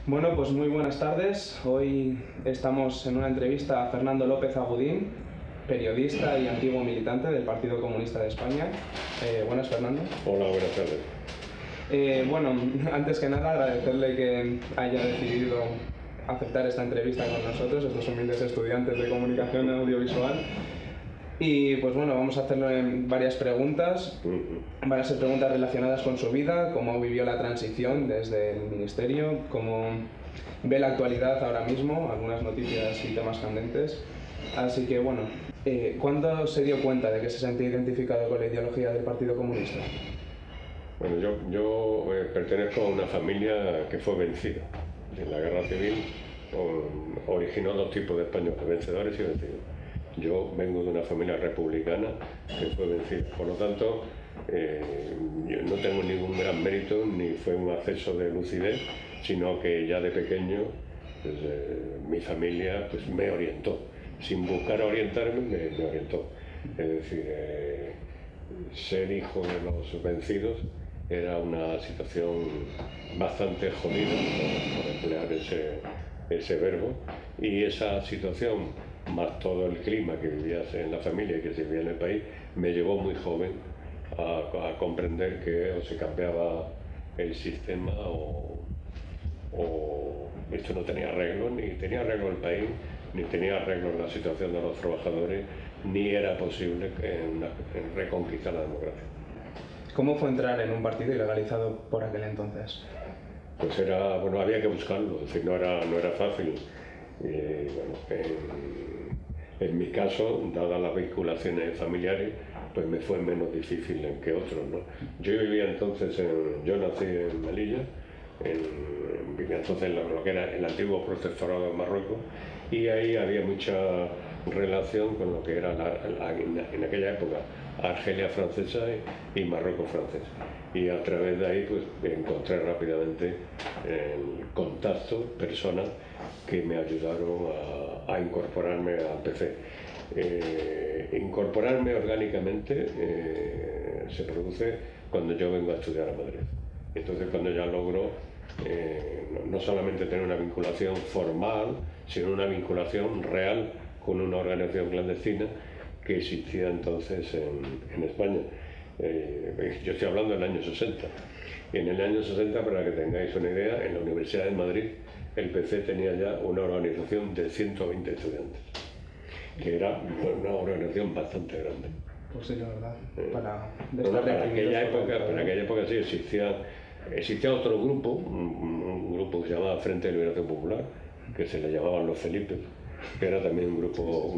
Bueno, pues muy buenas tardes. Hoy estamos en una entrevista a Fernando López Agudín, periodista y antiguo militante del Partido Comunista de España. Buenas, Fernando. Hola, buenas tardes. Bueno, antes que nada agradecerle que haya decidido aceptar esta entrevista con nosotros, estos humildes estudiantes de comunicación audiovisual. Y pues bueno, vamos a hacerle varias preguntas. Van a ser preguntas relacionadas con su vida, cómo vivió la transición desde el ministerio, cómo ve la actualidad ahora mismo, algunas noticias y temas candentes. Así que bueno, ¿cuándo se dio cuenta de que se sentía identificado con la ideología del Partido Comunista? Bueno, yo pertenezco a una familia que fue vencida. En la guerra civil originó dos tipos de españoles, vencedores y vencidos. Yo vengo de una familia republicana que fue vencida. Por lo tanto, yo no tengo ningún gran mérito, ni fue un acceso de lucidez, sino que ya de pequeño pues, mi familia pues, me orientó. Sin buscar orientarme, me orientó. Es decir, ser hijo de los vencidos era una situación bastante jodida, por emplear ese verbo, y esa situación, más todo el clima que vivías en la familia y que se vivía en el país, me llevó muy joven a comprender que o se cambiaba el sistema o esto no tenía arreglo, ni tenía arreglo el país, ni tenía arreglo la situación de los trabajadores, ni era posible reconquistar la democracia. ¿Cómo fue entrar en un partido ilegalizado por aquel entonces? Pues había que buscarlo, es decir, no era fácil. En mi caso, dadas las vinculaciones familiares, pues me fue menos difícil que otros, ¿no? Yo vivía entonces, yo nací en Melilla, vivía entonces en lo que era el antiguo protectorado de Marruecos, y ahí había mucha relación con lo que era en aquella época Argelia francesa y Marruecos francés. Y a través de ahí pues encontré rápidamente el contacto, personas que me ayudaron a incorporarme al PC. Incorporarme orgánicamente se produce cuando yo vengo a estudiar a Madrid. Entonces cuando ya logro no solamente tener una vinculación formal, sino una vinculación real con una organización clandestina que existía entonces en España. Yo estoy hablando del año 60. Y en el año 60, para que tengáis una idea, en la Universidad de Madrid el PC tenía ya una organización de 120 estudiantes, que era una organización bastante grande. Pues sí, la verdad. Para aquella época sí existía otro grupo, un grupo que se llamaba Frente de Liberación Popular, que se le llamaban los Felipes, que era también un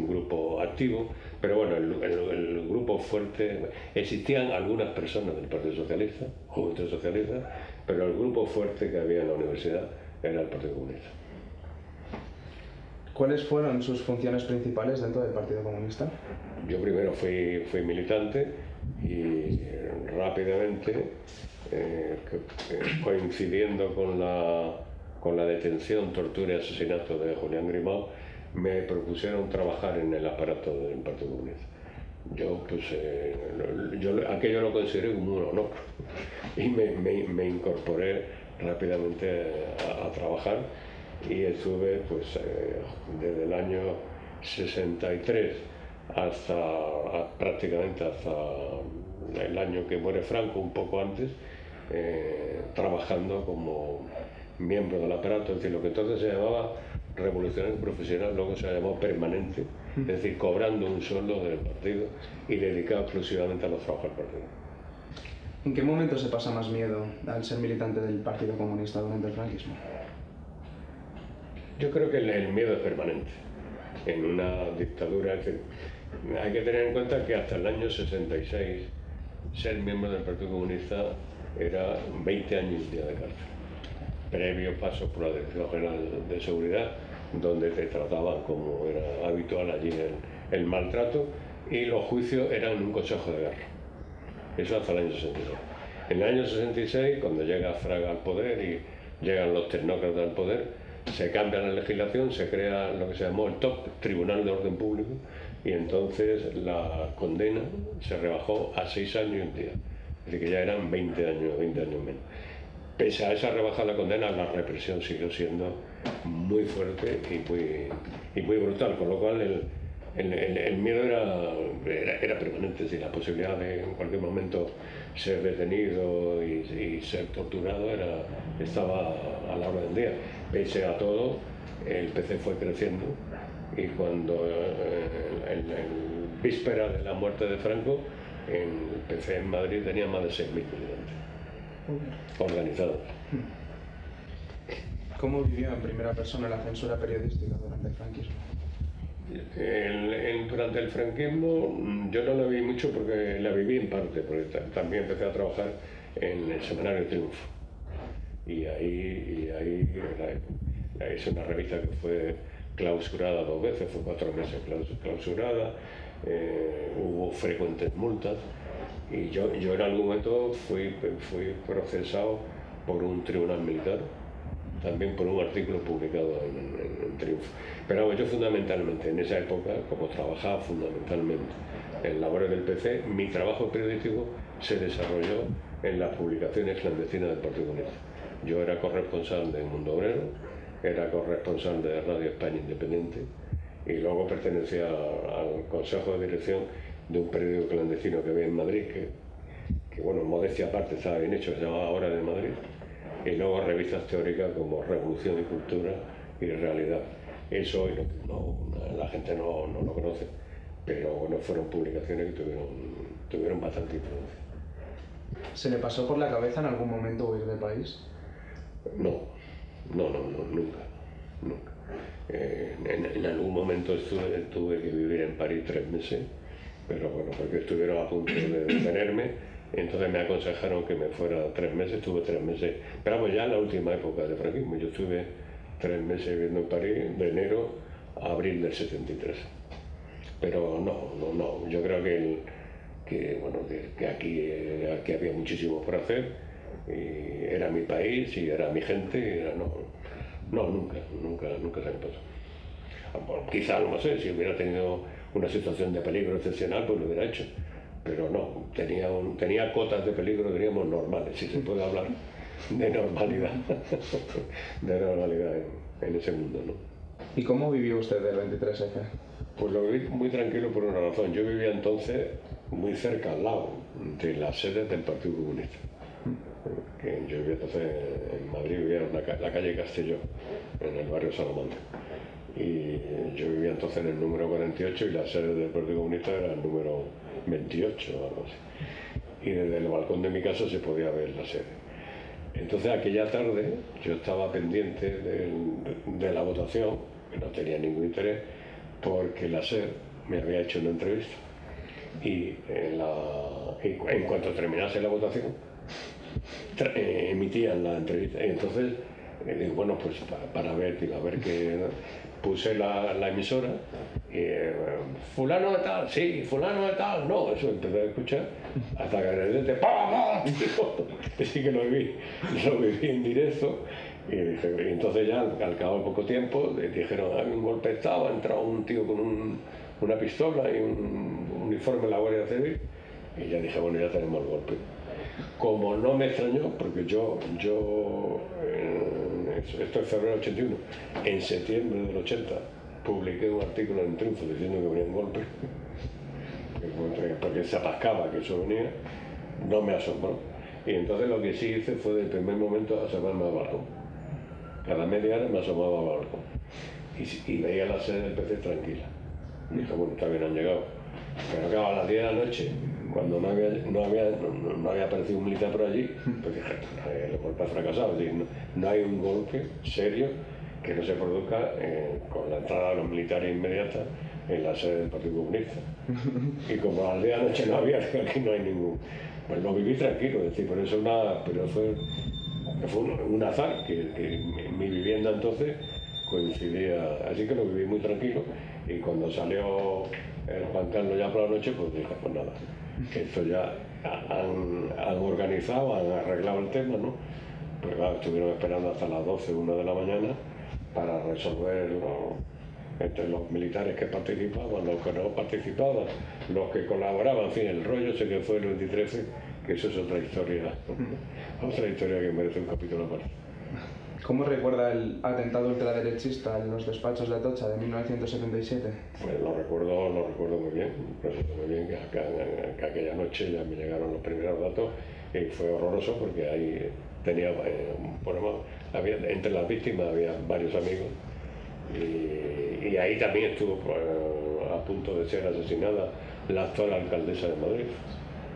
grupo activo, pero bueno, el grupo fuerte, existían algunas personas del Partido Socialista, Juventud Socialista, pero el grupo fuerte que había en la universidad era el Partido Comunista. ¿Cuáles fueron sus funciones principales dentro del Partido Comunista? Yo primero fui militante y rápidamente, coincidiendo con la detención, tortura y asesinato de Julián Grimau, me propusieron trabajar en el aparato del Partido Comunista. Yo aquello lo consideré como un honor y me incorporé rápidamente a trabajar y estuve desde el año 63 prácticamente hasta el año que muere Franco, un poco antes, trabajando como miembro del aparato, es decir, lo que entonces se llamaba revolucionario profesional, luego se ha llamado permanente, es decir, cobrando un sueldo del partido y dedicado exclusivamente a los trabajos del partido. ¿En qué momento se pasa más miedo al ser militante del Partido Comunista durante el franquismo? Yo creo que el miedo es permanente. En una dictadura, hay que tener en cuenta que hasta el año 66 ser miembro del Partido Comunista era 20 años y un día de cárcel, previo paso por la Dirección General de Seguridad, donde te trataban como era habitual allí el maltrato, y los juicios eran en un consejo de guerra. Eso hasta el año 66. En el año 66, cuando llega Fraga al poder y llegan los tecnócratas al poder, se cambia la legislación, se crea lo que se llamó el TOP, Tribunal de Orden Público, y entonces la condena se rebajó a 6 años y un día. Es decir, que ya eran 20 años menos. pese a esa rebaja de la condena, la represión siguió siendo muy fuerte y muy brutal, con lo cual el miedo era permanente, la posibilidad de en cualquier momento ser detenido y ser torturado estaba a la orden del día. Pese a todo, el PC fue creciendo y cuando en víspera de la muerte de Franco, el PC en Madrid tenía más de 6.000 militantes organizados. ¿Cómo vivió en primera persona la censura periodística durante el franquismo? Durante el franquismo yo no la vi mucho porque la viví en parte, porque también empecé a trabajar en el semanario Triunfo. Y ahí es una revista que fue clausurada 2 veces, fue 4 meses clausurada, hubo frecuentes multas y yo en algún momento fui procesado por un tribunal militar, también por un artículo publicado en Triunfo. Pero yo fundamentalmente en esa época, como trabajaba fundamentalmente en labores del PC, mi trabajo periodístico se desarrolló en las publicaciones clandestinas del Partido Comunista. Yo era corresponsal de Mundo Obrero, era corresponsal de Radio España Independiente y luego pertenecía al consejo de dirección de un periódico clandestino que había en Madrid, que bueno, modestia aparte estaba bien hecho, se llamaba Hora de Madrid, y luego revistas teóricas como Revolución y Cultura y Realidad. Eso hoy la gente no lo conoce, pero bueno, fueron publicaciones que tuvieron bastante influencia. ¿Se le pasó por la cabeza en algún momento huir del país? No, nunca. En algún momento tuve que vivir en París 3 meses, pero bueno, porque estuvieron a punto de detenerme. Entonces me aconsejaron que me fuera 3 meses, estuve 3 meses, pero pues ya en la última época de franquismo, yo estuve 3 meses viviendo en París, de enero a abril del 73. Pero no, yo creo que aquí había muchísimo por hacer, y era mi país y era mi gente, nunca se me pasó. Bueno, quizá, no sé, si hubiera tenido una situación de peligro excepcional, pues lo hubiera hecho. Pero no, tenía cotas de peligro, diríamos, normales, si se puede hablar de normalidad, en ese mundo, ¿no? ¿Y cómo vivió usted el 23F? Pues lo viví muy tranquilo por una razón. Yo vivía entonces muy cerca, al lado de las sedes del Partido Comunista. Yo vivía entonces en Madrid, vivía en la calle Castelló, en el barrio Salamanca. Y yo vivía entonces en el número 48 y la sede del Partido Comunista era el número 28 o algo así. Y desde el balcón de mi casa se podía ver la sede. Entonces aquella tarde yo estaba pendiente de la votación, que no tenía ningún interés, porque la SER me había hecho una entrevista. Y en cuanto terminase la votación, emitían la entrevista. Y entonces, digo, bueno, pues para ver que puse la emisora y fulano de tal, sí, fulano de tal, no, eso empecé a escuchar hasta que de repente ¡pam! Sí que lo viví en directo y entonces ya al cabo de poco tiempo dijeron, hay un golpe de estado, ha entrado un tío con una pistola y un uniforme de la Guardia Civil y ya dije, bueno, ya tenemos el golpe. Como no me extrañó, porque esto es febrero del 81, en septiembre del 80 publiqué un artículo en Triunfo diciendo que venía un golpe, porque se atascaba que eso venía, no me asombró. Y entonces lo que sí hice fue del primer momento asomarme al balcón. Cada media hora me asomaba al balcón y veía la sede del PC tranquila. Y dije, bueno, también han llegado. Pero claro, a las 10 de la noche, cuando no había aparecido un militar por allí, pues dije, el golpe ha fracasado. Es decir, no hay un golpe serio que no se produzca con la entrada de los militares inmediata en la sede del Partido Comunista. Y como a las 10 de la noche no había, aquí no hay ningún... Pues lo viví tranquilo, es decir, pero fue un azar que mi vivienda entonces coincidía, así que lo viví muy tranquilo. Y cuando salió el Juan Carlos ya por la noche, pues dije, pues nada, que esto ya han organizado, han arreglado el tema, ¿no? Pues claro, estuvieron esperando hasta las 12, 1 de la mañana para resolver entre los militares que participaban, los que no participaban, los que colaboraban, en fin, el rollo ese que fue el 23, que eso es otra historia que merece un capítulo aparte. ¿Cómo recuerda el atentado ultraderechista en los despachos de Atocha de 1977? Pues lo recuerdo muy bien. Recuerdo muy bien que aquella noche ya me llegaron los primeros datos y fue horroroso porque ahí tenía un problema. Entre las víctimas había varios amigos y ahí también estuvo a punto de ser asesinada la actual alcaldesa de Madrid,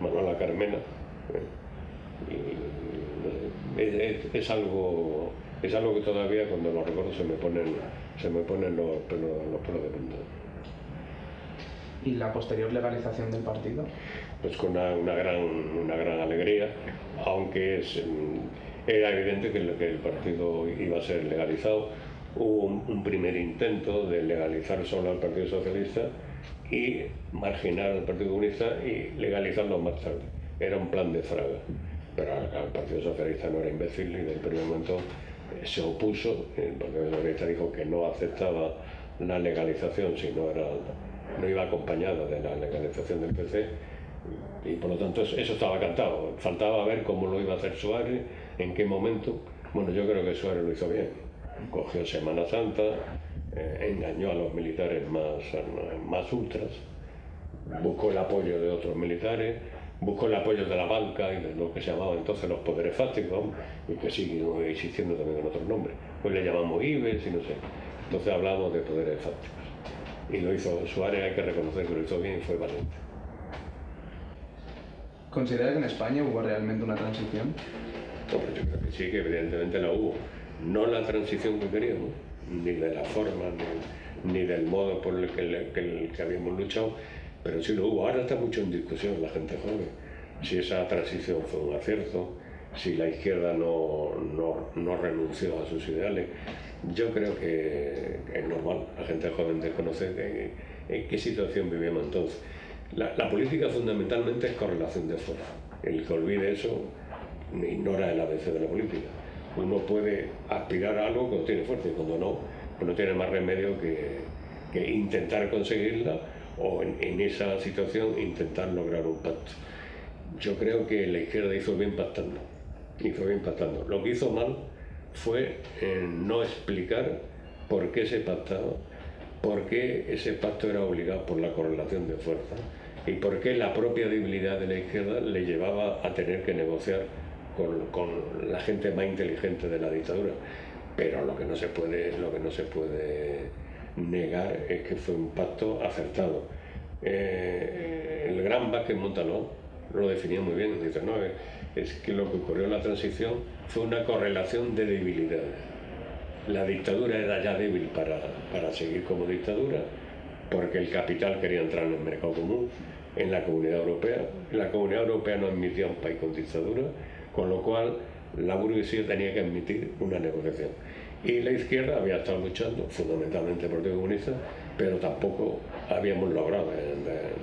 Manuela Carmena. Y es algo que todavía cuando lo recuerdo se me ponen los pelos de punta. ¿Y la posterior legalización del partido? Pues con una gran alegría, aunque era evidente que el partido iba a ser legalizado. Hubo un primer intento de legalizar solo al Partido Socialista y marginar al Partido Comunista y legalizarlo más tarde. Era un plan de Fraga, pero el Partido Socialista no era imbécil y del primer momento se opuso. El Partido Socialista dijo que no aceptaba la legalización si no iba acompañada de la legalización del PC y por lo tanto eso estaba cantado. Faltaba ver cómo lo iba a hacer Suárez, en qué momento. Bueno, yo creo que Suárez lo hizo bien. Cogió Semana Santa, engañó a los militares más ultras, buscó el apoyo de otros militares, buscó el apoyo de la banca y de lo que se llamaba entonces los poderes fácticos, y que siguen existiendo también con otros nombres. Hoy le llamamos IBES y no sé. Entonces hablamos de poderes fácticos. Y lo hizo Suárez, hay que reconocer que lo hizo bien y fue valiente. ¿Considera que en España hubo realmente una transición? Hombre, yo creo que sí, que evidentemente la hubo. No la transición que queríamos, ni de la forma, ni del modo por el que habíamos luchado, pero sí lo hubo. Ahora está mucho en discusión la gente joven, si esa transición fue un acierto, si la izquierda no renunció a sus ideales. Yo creo que es normal, la gente joven desconoce en qué situación vivíamos entonces. La política fundamentalmente es correlación de fuerza. El que olvide eso ignora el ABC de la política. Uno puede aspirar a algo cuando tiene fuerza y cuando no, pues no tiene más remedio que intentar conseguirla o en esa situación intentar lograr un pacto. Yo creo que la izquierda hizo bien pactando. Lo que hizo mal fue no explicar por qué se pactaba, por qué ese pacto era obligado por la correlación de fuerza y por qué la propia debilidad de la izquierda le llevaba a tener que negociar con la gente más inteligente de la dictadura. Pero lo que no se puede negar es que fue un pacto acertado. El gran Vázquez Montalbán lo definía muy bien, dice, no, es que lo que ocurrió en la transición fue una correlación de debilidades. La dictadura era ya débil para seguir como dictadura, porque el capital quería entrar en el mercado común, en la Comunidad Europea. La Comunidad Europea no admitía a un país con dictadura, con lo cual la burguesía tenía que admitir una negociación. Y la izquierda había estado luchando, fundamentalmente por el Partido Comunista, pero tampoco habíamos logrado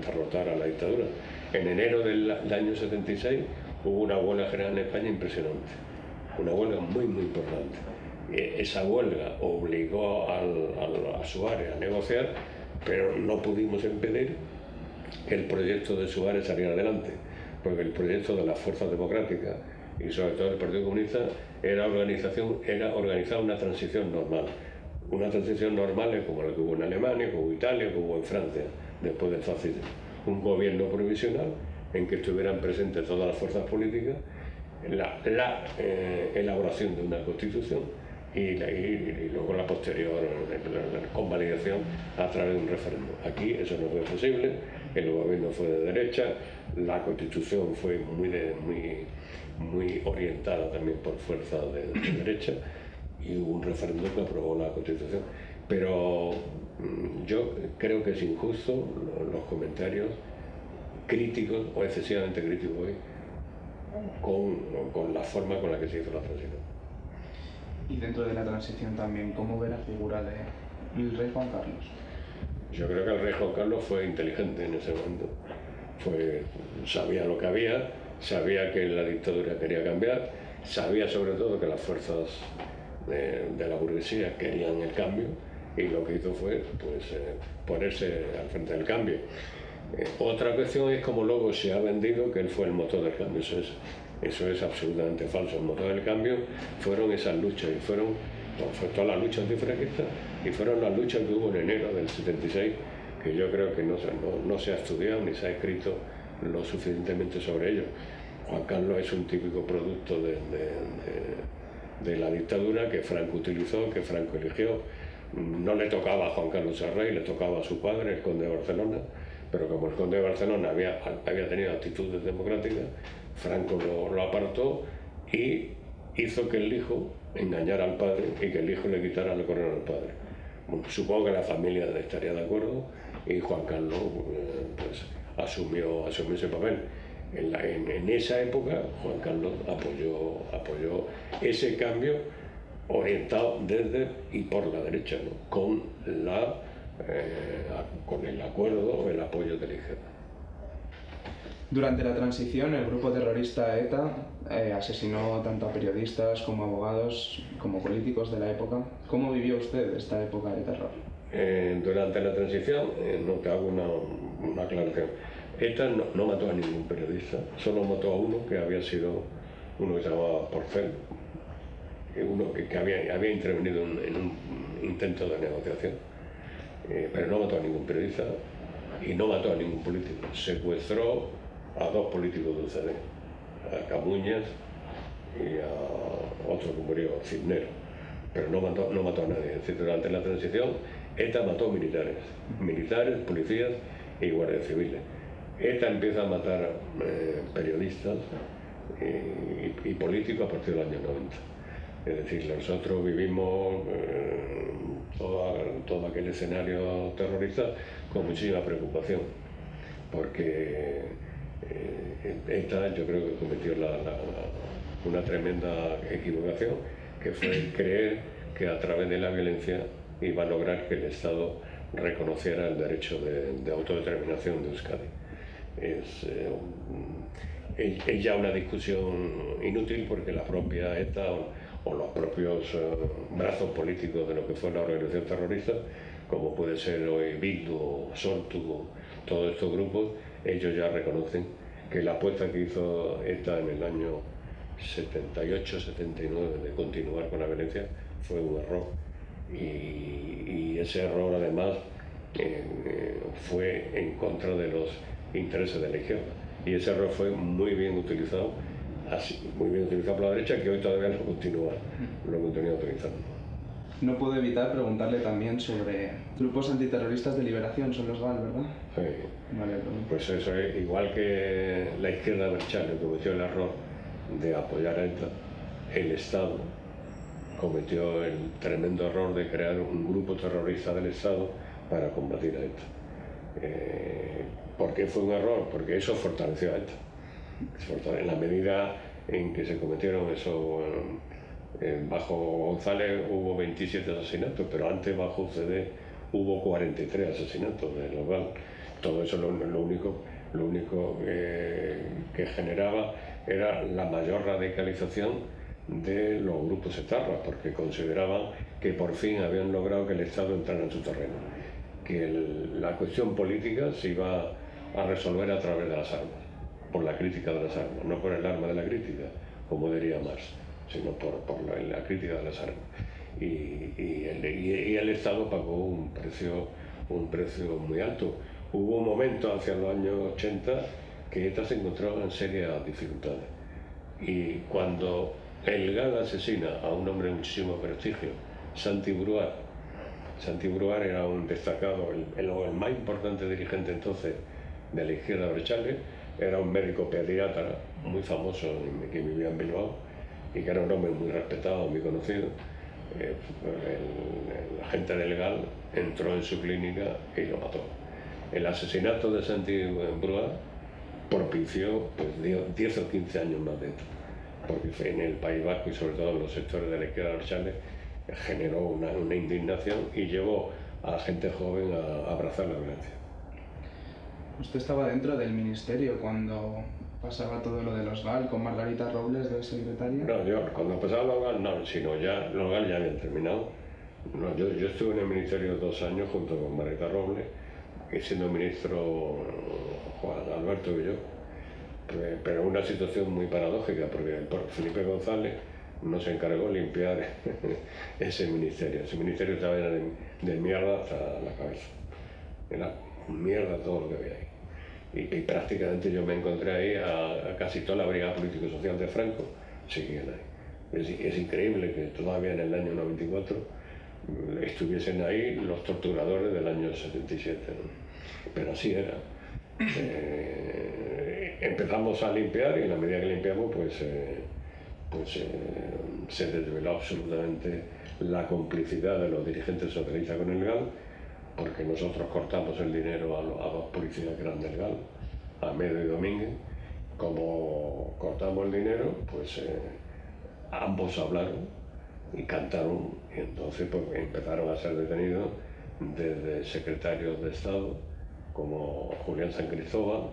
derrotar a la dictadura. En enero del año 76 hubo una huelga general en España impresionante, una huelga muy importante. Esa huelga obligó a Suárez a negociar, pero no pudimos impedir que el proyecto de Suárez saliera adelante, porque el proyecto de las fuerzas democráticas y sobre todo el Partido Comunista era organizar una transición normal. Una transición normal como la que hubo en Alemania, como Italia, como en Francia, después del fascismo. Un gobierno provisional en que estuvieran presentes todas las fuerzas políticas, la elaboración de una constitución y luego la posterior convalidación a través de un referéndum. Aquí eso no fue posible, el gobierno fue de derecha, la constitución fue muy orientada también por fuerza de derecha y hubo un referéndum que aprobó la constitución. Pero yo creo que es injusto los comentarios críticos o excesivamente críticos hoy con la forma con la que se hizo la transición. Y dentro de la transición también, ¿cómo ve la figura del rey Juan Carlos? Yo creo que el rey Juan Carlos fue inteligente en ese momento. Sabía lo que había, sabía que la dictadura quería cambiar, sabía sobre todo que las fuerzas de la burguesía querían el cambio y lo que hizo fue ponerse al frente del cambio. Otra cuestión es cómo luego se ha vendido que él fue el motor del cambio. Eso es absolutamente falso. El motor del cambio fueron esas luchas y fue todas las luchas antifranquistas y fueron las luchas que hubo en enero del 76, que yo creo que no se ha estudiado ni se ha escrito lo suficientemente sobre ello. Juan Carlos es un típico producto de la dictadura que Franco utilizó, que Franco eligió. No le tocaba a Juan Carlos el Rey, le tocaba a su padre, el conde de Barcelona, pero como el conde de Barcelona había tenido actitudes democráticas, Franco lo apartó y hizo que el hijo engañara al padre y que el hijo le quitara la corona al padre. Bueno, supongo que la familia estaría de acuerdo y Juan Carlos pues, asumió ese papel. En esa época Juan Carlos apoyó ese cambio orientado desde y por la derecha, ¿no? con el acuerdo o el apoyo de la izquierda. Durante la transición, el grupo terrorista ETA asesinó tanto a periodistas como a abogados como políticos de la época. ¿Cómo vivió usted esta época de terror? Durante la transición, no te hago una aclaración. ETA no mató a ningún periodista, solo mató a uno que había sido uno que se llamaba Porcel, uno que había intervenido en un intento de negociación, pero no mató a ningún periodista y no mató a ningún político. Secuestró a 2 políticos del CD, a Camuñas y a otro que murió, Cisneros, pero no mató a nadie. Es decir, durante la transición ETA mató militares, policías y guardias civiles. ETA empieza a matar periodistas y políticos a partir del año 90. Es decir, nosotros vivimos todo aquel escenario terrorista con muchísima preocupación, porque ETA yo creo que cometió una tremenda equivocación, que fue creer que a través de la violencia iba a lograr que el Estado reconociera el derecho de autodeterminación de Euskadi. Es ya una discusión inútil, porque la propia ETA o los propios brazos políticos de lo que fue la organización terrorista, como puede ser hoy Bildu o Sortu, todos estos grupos, ellos ya reconocen que la apuesta que hizo ETA en el año 78-79 de continuar con la violencia fue un error. Y ese error además fue en contra de los intereses de la izquierda. Y ese error fue muy bien utilizado por la derecha, que hoy todavía lo continúa utilizando. No puedo evitar preguntarle también sobre grupos antiterroristas de liberación, son los GAL, ¿verdad? Sí. Vale, pues eso es igual que la izquierda berchale cometió el error de apoyar a ETA, el Estado cometió el tremendo error de crear un grupo terrorista del Estado para combatir a ETA. ¿Por qué fue un error? Porque eso fortaleció a ETA. En la medida en que se cometieron eso, bajo González hubo 27 asesinatos, pero antes bajo CD hubo 43 asesinatos de los GAL. Todo eso lo único que generaba era la mayor radicalización de los grupos etarras, porque consideraban que por fin habían logrado que el Estado entrara en su terreno, que la cuestión política se iba a resolver a través de las armas, por la crítica de las armas, no por el arma de la crítica, como diría Marx, sino por la crítica de las armas. Y el Estado pagó un precio muy alto. Hubo un momento hacia los años 80 que ETA se encontraba en serias dificultades, y cuando el GAL asesina a un hombre de muchísimo prestigio, Santi Brouard era un destacado, el más importante dirigente entonces de la izquierda berchale, era un médico pediatra muy famoso que vivía en Bilbao y que era un hombre muy respetado, muy conocido. El agente del GAL entró en su clínica y lo mató. El asesinato de Santi Brouard propició 10 o 15 años más de esto, porque en el País Vasco y sobre todo en los sectores de la izquierda berchale generó una indignación y llevó a la gente joven a abrazar la violencia. ¿Usted estaba dentro del ministerio cuando pasaba todo lo de los GAL, con Margarita Robles de secretaria? No, yo cuando pasaba los GAL no, sino ya los GAL ya habían terminado. No, yo estuve en el ministerio 2 años junto con Margarita Robles, y siendo ministro Juan Alberto y yo, pero una situación muy paradójica, porque el Felipe González nos encargó limpiar ese ministerio. Ese ministerio estaba lleno de mierda hasta la cabeza. Era mierda todo lo que había ahí. Y prácticamente yo me encontré ahí a casi toda la brigada político-social de Franco, seguían ahí. Es increíble que todavía en el año 94 estuviesen ahí los torturadores del año 77, ¿no? Pero así era. Empezamos a limpiar y en la medida que limpiamos se desveló absolutamente la complicidad de los dirigentes socialistas con el GAL, porque nosotros cortamos el dinero a dos policías que eran del GAL, a Medo y Domínguez. Como cortamos el dinero, pues ambos hablaron y cantaron, y entonces pues, empezaron a ser detenidos desde secretarios de Estado como Julián San Cristóbal,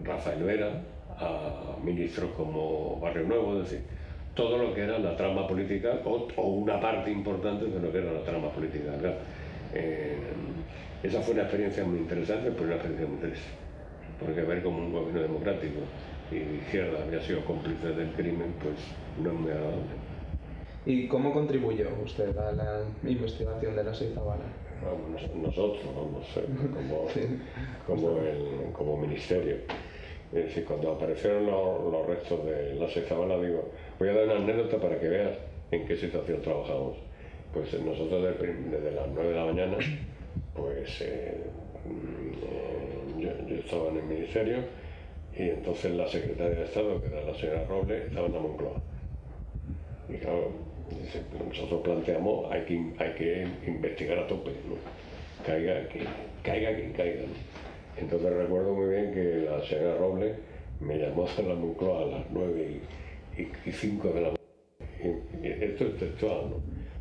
Rafael Vera, a ministros como Barrio Nuevo, es decir, todo lo que era la trama política o una parte importante de lo que era la trama política. Esa fue una experiencia muy interesante, pero una experiencia muy triste, porque ver como un gobierno democrático y de izquierda había sido cómplice del crimen, pues no es muy agradable. ¿Y cómo contribuyó usted a la investigación de la Seizabala? Nosotros, como ministerio. Es decir, cuando aparecieron los restos de la Seizabala, digo, voy a dar una anécdota para que veas en qué situación trabajamos. Pues nosotros desde las 9 de la mañana, pues yo estaba en el ministerio y entonces la secretaria de Estado, que era la señora Robles, estaba en la Moncloa. Y claro, nosotros planteamos, hay que investigar a tope, ¿no? Caiga quien caiga, ¿no? Entonces recuerdo muy bien que la señora Robles me llamó a la Moncloa a las 9:05 de la mañana. Y esto es textual, ¿no?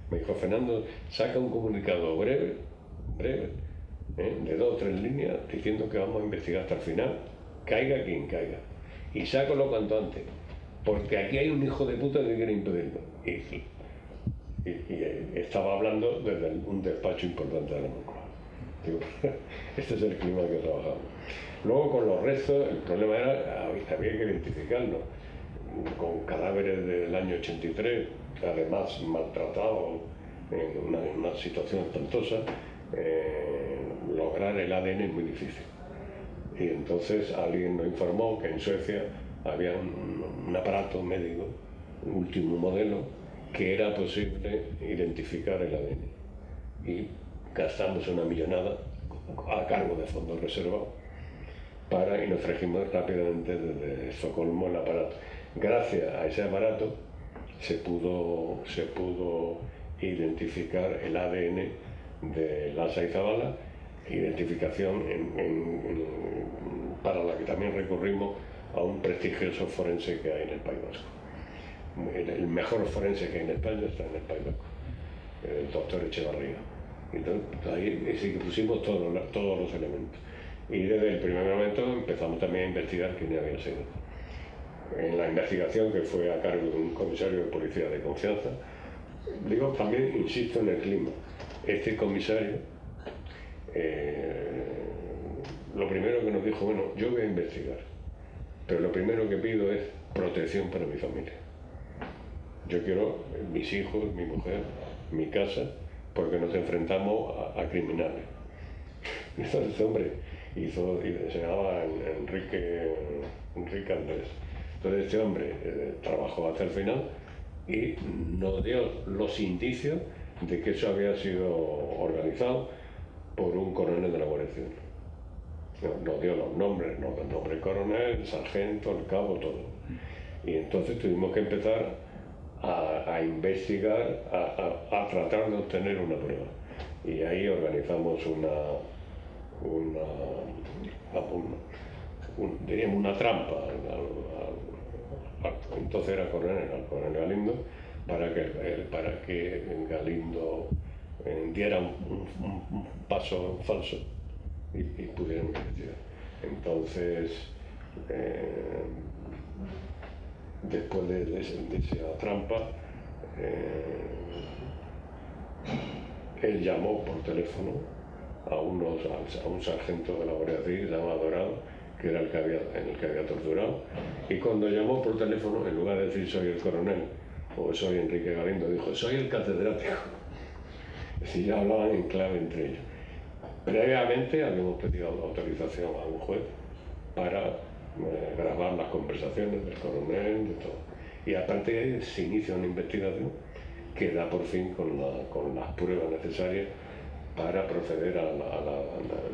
Me dijo, Fernando, saca un comunicado breve, de 2 o 3 líneas, diciendo que vamos a investigar hasta el final, caiga quien caiga. Y sácalo cuanto antes, porque aquí hay un hijo de puta que quiere impedirlo. Y estaba hablando desde un despacho importante de la Moncloa. Digo, este es el clima que trabajamos. Luego con los restos, el problema era, había que identificarlos, con cadáveres del año 83, además maltratados, en una situación espantosa, lograr el ADN es muy difícil. Y entonces alguien nos informó que en Suecia había un aparato médico, último modelo, que era posible identificar el ADN. Y gastamos una millonada a cargo de fondos reservados y nos trajimos rápidamente desde Estocolmo el aparato. Gracias a ese aparato se pudo identificar el ADN de la Seizabala, identificación para la que también recurrimos a un prestigioso forense que hay en el País Vasco. El mejor forense que hay en España está en el País Vasco, el doctor Echevarría. Entonces ahí sí que pusimos todos los elementos. Y desde el primer momento empezamos también a investigar quién había sido. En la investigación, que fue a cargo de un comisario de policía de confianza, digo, también insisto en el clima. Este comisario, lo primero que nos dijo, bueno, yo voy a investigar, pero lo primero que pido es protección para mi familia. Yo quiero mis hijos, mi mujer, mi casa, porque nos enfrentamos a criminales. Entonces este hombre se llamaba Enrique Andrés. Entonces este hombre trabajó hasta el final y nos dio los indicios de que eso había sido organizado por un coronel de la Guardia Civil. Nos dio los nombres, nos dio el nombre del coronel, el sargento, el cabo, todo. Y entonces tuvimos que empezar a investigar, a tratar de obtener una prueba. Y ahí organizamos diríamos una trampa, entonces era al coronel Galindo, para que Galindo diera un paso falso y pudiéramos investigar. Entonces, después de esa trampa, él llamó por teléfono a un sargento de la Guardia Civil llamado Dorado, que era el que había torturado, y cuando llamó por teléfono, en lugar de decir soy el coronel o soy Enrique Galindo, dijo soy el catedrático. Es decir, ya hablaban en clave entre ellos. Previamente habíamos pedido autorización a un juez para grabar las conversaciones del coronel, de todo. Y a partir de ahí se inicia una investigación que da por fin con las pruebas necesarias para proceder a la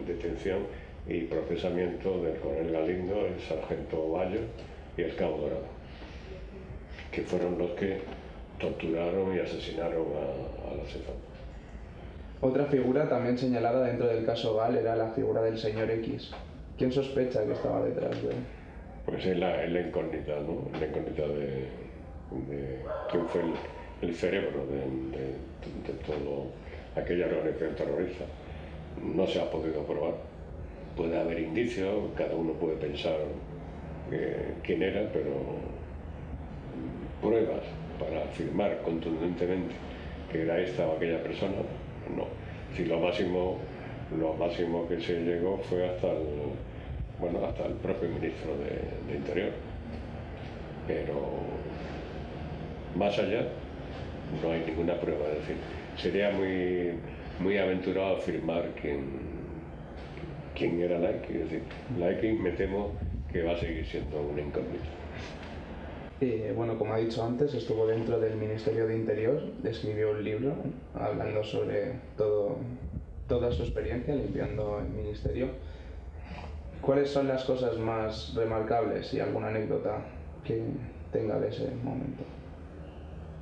detención y procesamiento del coronel Galindo, el sargento Bayo y el cabo Dorado, que fueron los que torturaron y asesinaron a la CEFAM. Otra figura también señalada dentro del caso Gal era la figura del señor X. ¿Quién sospecha que estaba detrás de él? Pues es la incógnita, ¿no? La incógnita de quién fue el cerebro de toda aquella organización terrorista. No se ha podido probar. Puede haber indicios, cada uno puede pensar quién era, pero pruebas para afirmar contundentemente que era esta o aquella persona, no. Si lo máximo que se llegó fue hasta el propio ministro de Interior. Pero más allá no hay ninguna prueba. Es decir, sería muy aventurado afirmar quién era la X. Es decir, la X me temo que va a seguir siendo una incógnita. Bueno, como ha dicho antes, estuvo dentro del Ministerio de Interior, escribió un libro hablando sobre toda su experiencia limpiando el ministerio. ¿Cuáles son las cosas más remarcables y alguna anécdota que tenga de ese momento?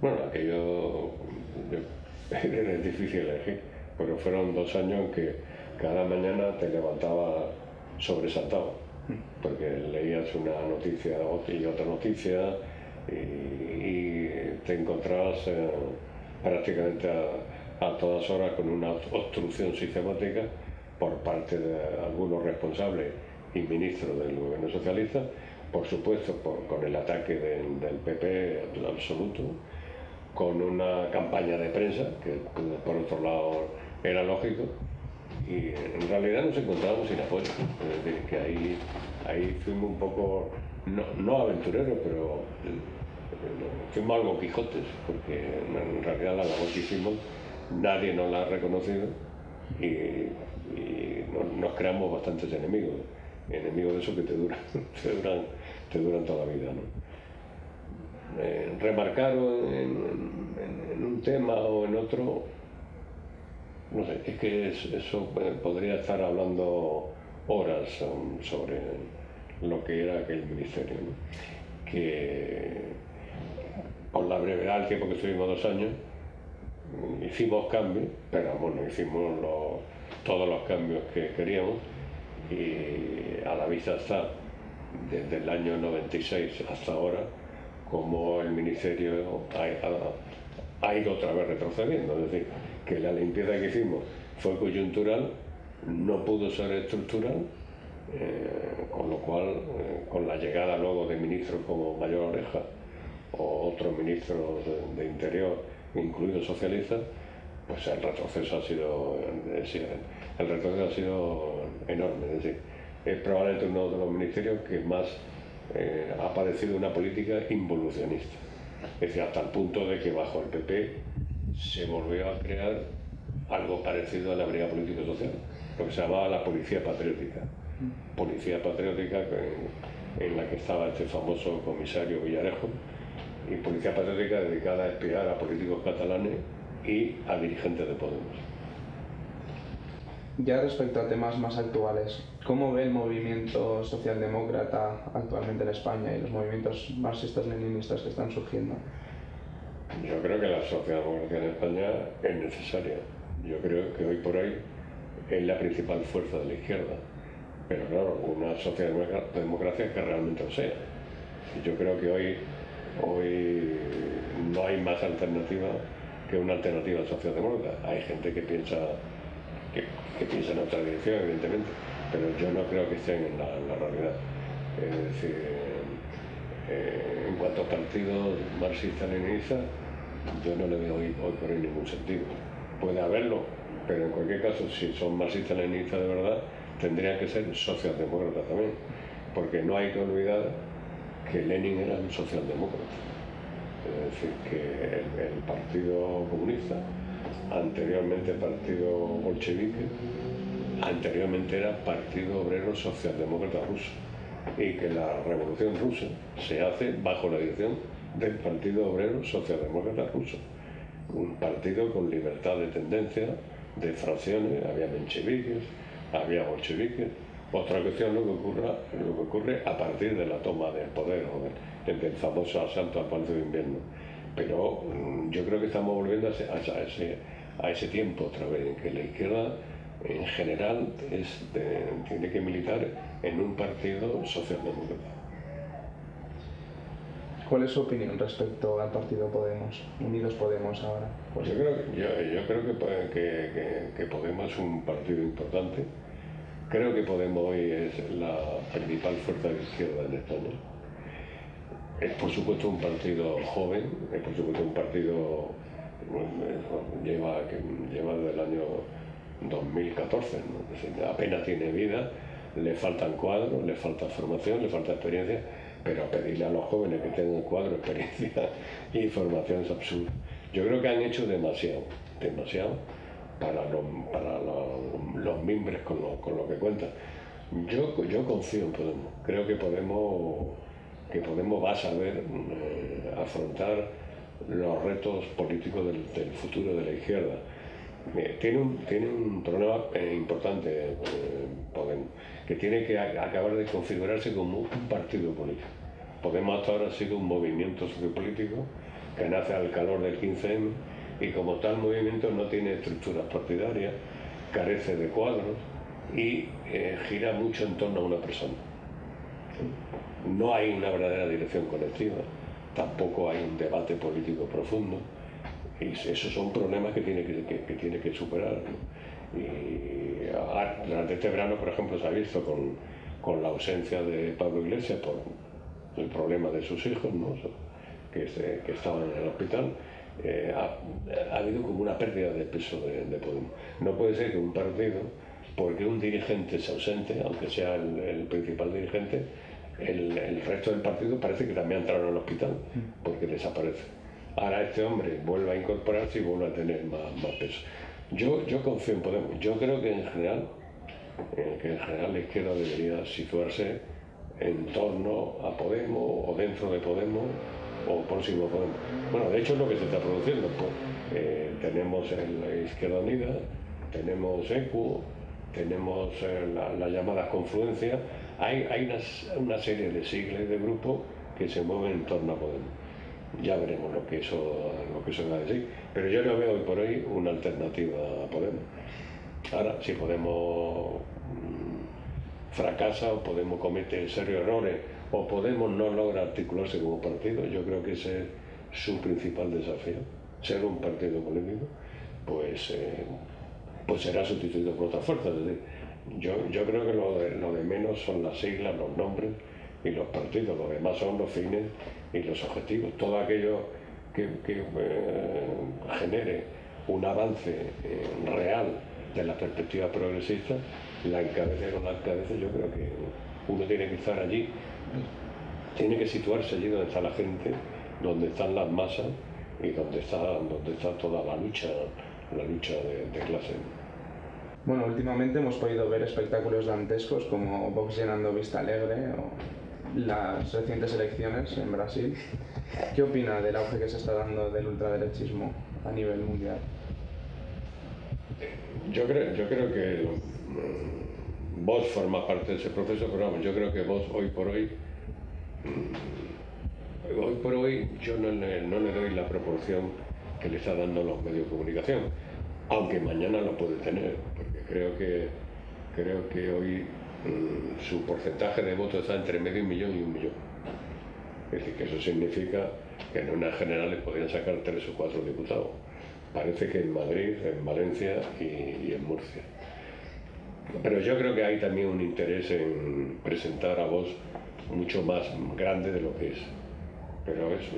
Bueno, aquello era difícil elegir, porque fueron 2 años en que cada mañana te levantaba sobresaltado, porque leías una noticia y otra noticia y te encontrabas prácticamente a todas horas con una obstrucción sistemática por parte de algunos responsables y ministros del gobierno socialista, por supuesto con el ataque del PP absoluto, con una campaña de prensa que por otro lado era lógico, y en realidad nos encontrábamos sin apoyo. Es decir, que ahí fuimos un poco, no aventureros, pero fuimos algo Quijotes, porque en realidad la labor que hicimos nadie nos la ha reconocido y nos creamos bastantes enemigos de esos que te duran toda la vida, ¿no? Remarcar en un tema o en otro, no sé, es que eso podría estar hablando horas sobre lo que era aquel ministerio, ¿no? Que por la brevedad del tiempo que estuvimos 2 años, hicimos cambios, pero bueno, hicimos todos los cambios que queríamos, y a la vista está, desde el año 96 hasta ahora, como el ministerio ha ido otra vez retrocediendo. Es decir, que la limpieza que hicimos fue coyuntural, no pudo ser estructural, con lo cual, con la llegada luego de ministros como Mayor Oreja o otros ministros de Interior, incluidos socialistas, pues el retroceso ha sido enorme. Es decir, es probablemente uno de los ministerios que más ha padecido una política involucionista. Es decir, hasta el punto de que bajo el PP se volvió a crear algo parecido a la Brigada Político-Social, lo que se llamaba la Policía Patriótica. Policía Patriótica en la que estaba este famoso comisario Villarejo, y Policía Patriótica dedicada a espiar a políticos catalanes y a dirigentes de Podemos. Ya respecto a temas más actuales, ¿cómo ve el movimiento socialdemócrata actualmente en España y los movimientos marxistas-leninistas que están surgiendo? Yo creo que la socialdemocracia en España es necesaria. Yo creo que hoy por hoy es la principal fuerza de la izquierda. Pero claro, una socialdemocracia que realmente lo sea. Yo creo que hoy no hay más alternativa que una alternativa socialdemócrata. Hay gente que piensa en otra dirección, evidentemente, pero yo no creo que estén en la realidad. Es decir, en cuanto a partidos marxistas-leninistas, yo no le veo hoy por hoy ningún sentido. Puede haberlo, pero en cualquier caso, si son marxistas-leninistas de verdad, tendrían que ser socialdemócratas también, porque no hay que olvidar que Lenin era un socialdemócrata. Es decir, que el Partido Comunista, anteriormente Partido Bolchevique, anteriormente era Partido Obrero Socialdemócrata Ruso, y que la Revolución Rusa se hace bajo la dirección del Partido Obrero Socialdemócrata Ruso, un partido con libertad de tendencia, de fracciones, había mencheviques, había bolcheviques. Otra cuestión lo que ocurre a partir de la toma del poder o del famoso asalto al Palacio de Invierno. Pero yo creo que estamos volviendo a ese tiempo otra vez, en que la izquierda en general tiene que militar en un partido socialdemócrata. ¿Cuál es su opinión respecto al partido Podemos, Unidos Podemos ahora? Pues yo creo que Podemos es un partido importante. Creo que Podemos hoy es la principal fuerza de izquierda en España. Es por supuesto un partido joven, es por supuesto un partido que lleva desde el año 2014, ¿no? Es decir, apenas tiene vida, le faltan cuadros, le falta formación, le falta experiencia, pero pedirle a los jóvenes que tengan cuadro, experiencia y formación es absurdo. Yo creo que han hecho demasiado para los mimbres con lo que cuentan. Yo confío en Podemos. Creo que Podemos va a saber afrontar los retos políticos del futuro de la izquierda. Tiene un problema importante, Podemos, que tiene que acabar de configurarse como un partido político. Podemos hasta ahora ha sido un movimiento sociopolítico que nace al calor del 15M y como tal movimiento no tiene estructuras partidarias, carece de cuadros y gira mucho en torno a una persona. No hay una verdadera dirección colectiva, tampoco hay un debate político profundo. Y esos son problemas que tiene que superar, ¿no? Y durante este verano, por ejemplo, se ha visto con la ausencia de Pablo Iglesias por el problema de sus hijos, ¿no? que estaban en el hospital, ha habido como una pérdida de peso de Podemos. No puede ser que un partido, porque un dirigente se ausente, aunque sea el principal dirigente, el resto del partido parece que también entraron al hospital, porque desaparece. Ahora este hombre vuelve a incorporarse y vuelve a tener más peso. Yo confío en Podemos. Yo creo que en general la izquierda debería situarse en torno a Podemos o dentro de Podemos o próximo a Podemos. Bueno, de hecho es lo que se está produciendo. Pues, tenemos la Izquierda Unida, tenemos ECU, tenemos las llamadas confluencias. Hay una serie de siglas y de grupos que se mueven en torno a Podemos. Ya veremos lo que eso va a decir, pero yo no veo hoy por hoy una alternativa a Podemos. Ahora, si Podemos fracasa o Podemos comete serios errores o Podemos no logra articularse como partido, yo creo que ese es su principal desafío, ser un partido político, pues será sustituido por otra fuerza. Es decir, yo creo que lo de menos son las siglas, los nombres y los partidos, lo demás son los fines y los objetivos. Todo aquello que genere un avance real de la perspectiva progresista, la encabece o no la encabece, yo creo que uno tiene que estar allí, tiene que situarse allí donde está la gente, donde están las masas y donde está toda la lucha de clase. Bueno, últimamente hemos podido ver espectáculos dantescos como Vox llenando Vista Alegre o las recientes elecciones en Brasil. ¿Qué opina del auge que se está dando del ultraderechismo a nivel mundial? Yo creo que Vox forma parte de ese proceso, pero vamos, yo creo que Vox hoy por hoy yo no le doy la proporción que le está dando los medios de comunicación, aunque mañana lo puede tener, porque creo que hoy su porcentaje de votos está entre medio millón y 1 millón. Es decir, que eso significa que en unas generales podrían sacar 3 o 4 diputados. Parece que en Madrid, en Valencia y en Murcia. Pero yo creo que hay también un interés en presentar a Vox mucho más grande de lo que es. Pero eso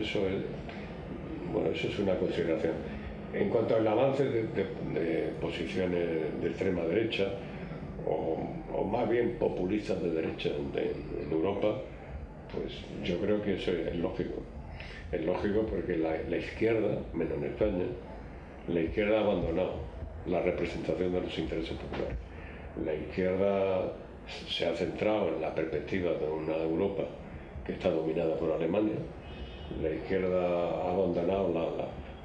es una consideración. En cuanto al avance de posiciones de extrema derecha, o más bien populistas de derecha en Europa, pues yo creo que eso es lógico. Es lógico porque la izquierda, menos en España, la izquierda ha abandonado la representación de los intereses populares. La izquierda se ha centrado en la perspectiva de una Europa que está dominada por Alemania. La izquierda ha abandonado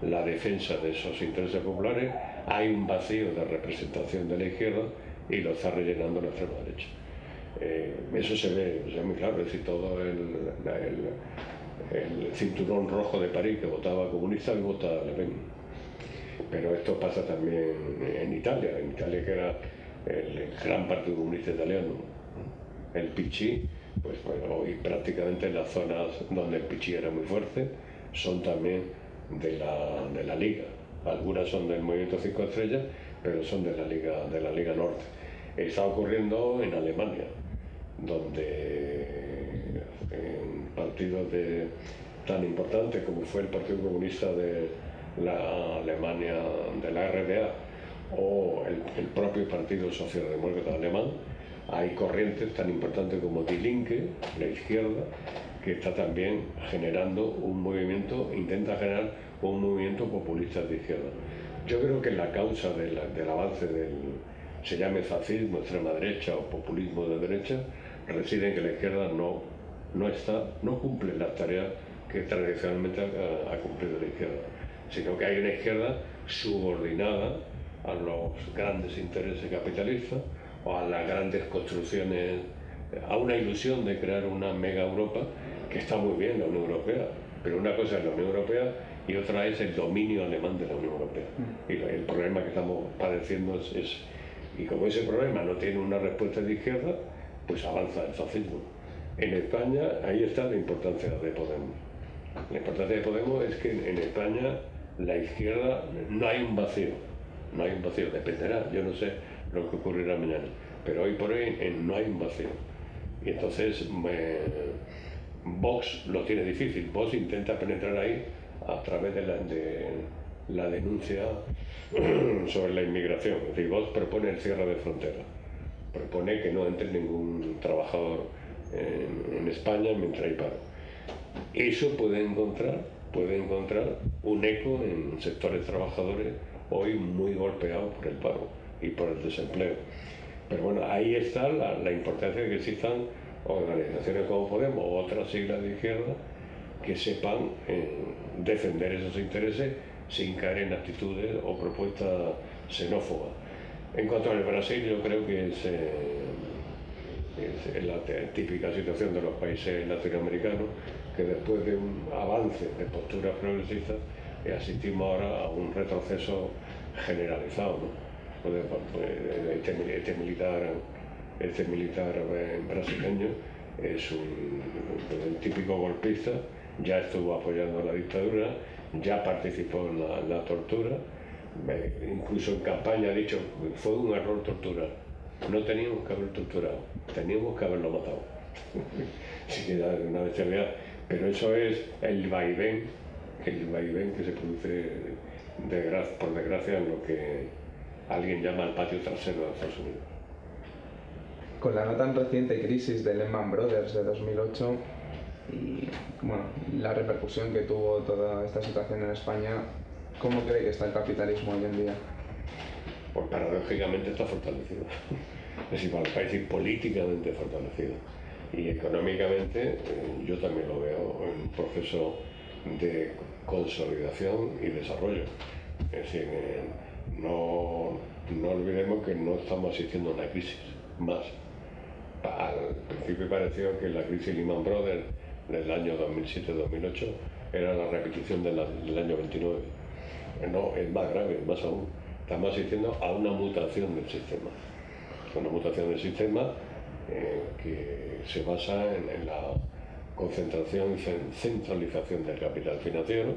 la defensa de esos intereses populares. Hay un vacío de representación de la izquierda y lo está rellenando la extrema derecha. Eso se ve muy claro, es decir, todo el cinturón rojo de París que votaba comunista y vota Le Pen. Pero esto pasa también en Italia que era el gran partido comunista italiano, el PC, pues bueno, hoy prácticamente en las zonas donde el PC era muy fuerte son también de la Liga. Algunas son del Movimiento 5 Estrellas, pero son de la Liga Norte. Está ocurriendo en Alemania, donde en partidos tan importantes como fue el Partido Comunista de la Alemania, de la RDA, o el propio Partido Socialdemócrata Alemán, hay corrientes tan importantes como Die Linke, la izquierda, que está también generando un movimiento, intenta generar un movimiento populista de izquierda. Yo creo que la causa del avance se llame fascismo, extrema derecha o populismo de derecha, reside en que la izquierda no cumple las tareas que tradicionalmente ha cumplido la izquierda, sino que hay una izquierda subordinada a los grandes intereses capitalistas o a las grandes construcciones, a una ilusión de crear una mega Europa, que está muy bien la Unión Europea, pero una cosa es la Unión Europea y otra es el dominio alemán de la Unión Europea. Y el problema que estamos padeciendo y como ese problema no tiene una respuesta de izquierda, pues avanza el fascismo. En España, ahí está la importancia de Podemos. La importancia de Podemos es que en España la izquierda no hay un vacío, dependerá, yo no sé lo que ocurrirá mañana, pero hoy por hoy no hay un vacío. Y entonces Vox lo tiene difícil. Vox intenta penetrar ahí a través de la denuncia sobre la inmigración. Es decir, Vox propone el cierre de fronteras, propone que no entre ningún trabajador en España mientras hay paro. Eso puede encontrar un eco en sectores trabajadores hoy muy golpeados por el paro y por el desempleo. Pero bueno, ahí está la importancia de que existan organizaciones como Podemos o otras siglas de izquierda que sepan defender esos intereses sin caer en actitudes o propuestas xenófobas. En cuanto al Brasil, yo creo que es la típica situación de los países latinoamericanos, que después de un avance de posturas progresistas asistimos ahora a un retroceso generalizado, ¿no? Este militar brasileño es el típico golpista, ya estuvo apoyando la dictadura, ya participó en la tortura, incluso en campaña ha dicho que fue un error torturar, no teníamos que haber torturado, teníamos que haberlo matado. Así que da una bestialidad, pero eso es el vaivén que se produce por desgracia en lo que alguien llama el patio trasero de Estados Unidos. Con la no tan reciente crisis de Lehman Brothers de 2008 y bueno, la repercusión que tuvo toda esta situación en España, ¿cómo cree que está el capitalismo hoy en día? Pues paradójicamente está fortalecido. Es decir, para el país y políticamente fortalecido. Y económicamente yo también lo veo en un proceso de consolidación y desarrollo. Es decir, no olvidemos que no estamos asistiendo a una crisis más. Al principio pareció que la crisis Lehman Brothers del año 2007-2008 era la repetición del año 29. No, es más grave, más aún. Estamos asistiendo a una mutación del sistema. Una mutación del sistema que se basa en la concentración y centralización del capital financiero,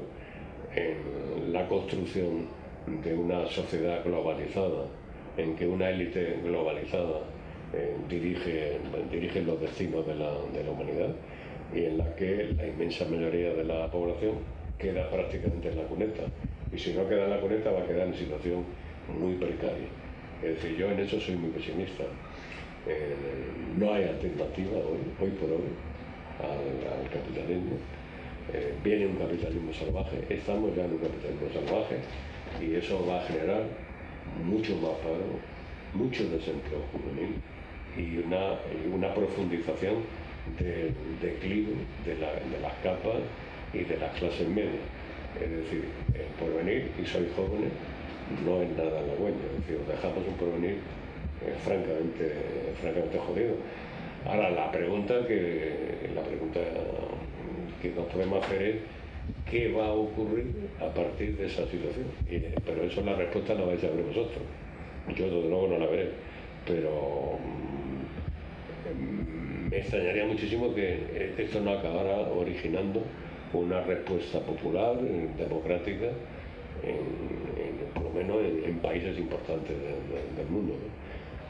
en la construcción de una sociedad globalizada, en que una élite globalizada dirige los destinos de la humanidad y en la que la inmensa mayoría de la población queda prácticamente en la cuneta. Y si no queda en la cuneta va a quedar en situación muy precaria. Es decir, yo en eso soy muy pesimista. No hay alternativa hoy por hoy, al capitalismo. Viene un capitalismo salvaje, estamos ya en un capitalismo salvaje y eso va a generar mucho más paro, mucho desempleo juvenil y una profundización del declive de las capas y de las clases medias. Es decir, el porvenir, y sois jóvenes, no es nada halagüeño, es decir, os dejamos un porvenir francamente jodido. Ahora, la pregunta que nos podemos hacer es qué va a ocurrir a partir de esa situación. Pero eso la respuesta la vais a ver vosotros. Yo desde luego no la veré, pero me extrañaría muchísimo que esto no acabara originando una respuesta popular, democrática, por lo menos en países importantes del mundo, ¿no?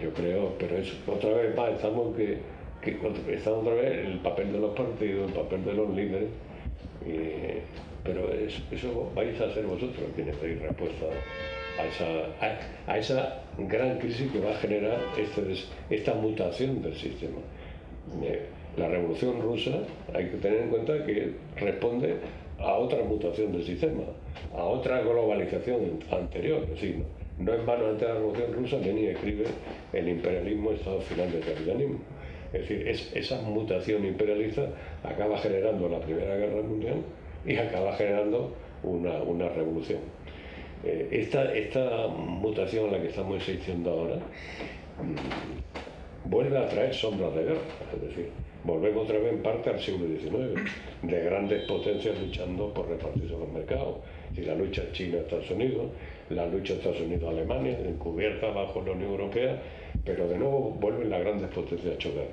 Yo creo, pero es otra vez más, estamos estamos otra vez el papel de los partidos, el papel de los líderes, pero eso vais a ser vosotros quienes deis respuesta a esa gran crisis que va a generar esta mutación del sistema. La revolución rusa hay que tener en cuenta que responde a otra mutación del sistema, a otra globalización anterior. Es decir, no en vano, antes de la revolución rusa Lenin escribe el imperialismo estado final del capitalismo. Es decir, esa mutación imperialista acaba generando la Primera Guerra Mundial y acaba generando una revolución. Esta mutación a la que estamos asistiendo ahora vuelve a traer sombras de guerra, es decir, volvemos otra vez en parte al siglo XIX, de grandes potencias luchando por repartirse los mercados. Y la lucha China-Estados Unidos, la lucha Estados Unidos-Alemania, encubierta bajo la Unión Europea, pero de nuevo vuelven las grandes potencias a chocar.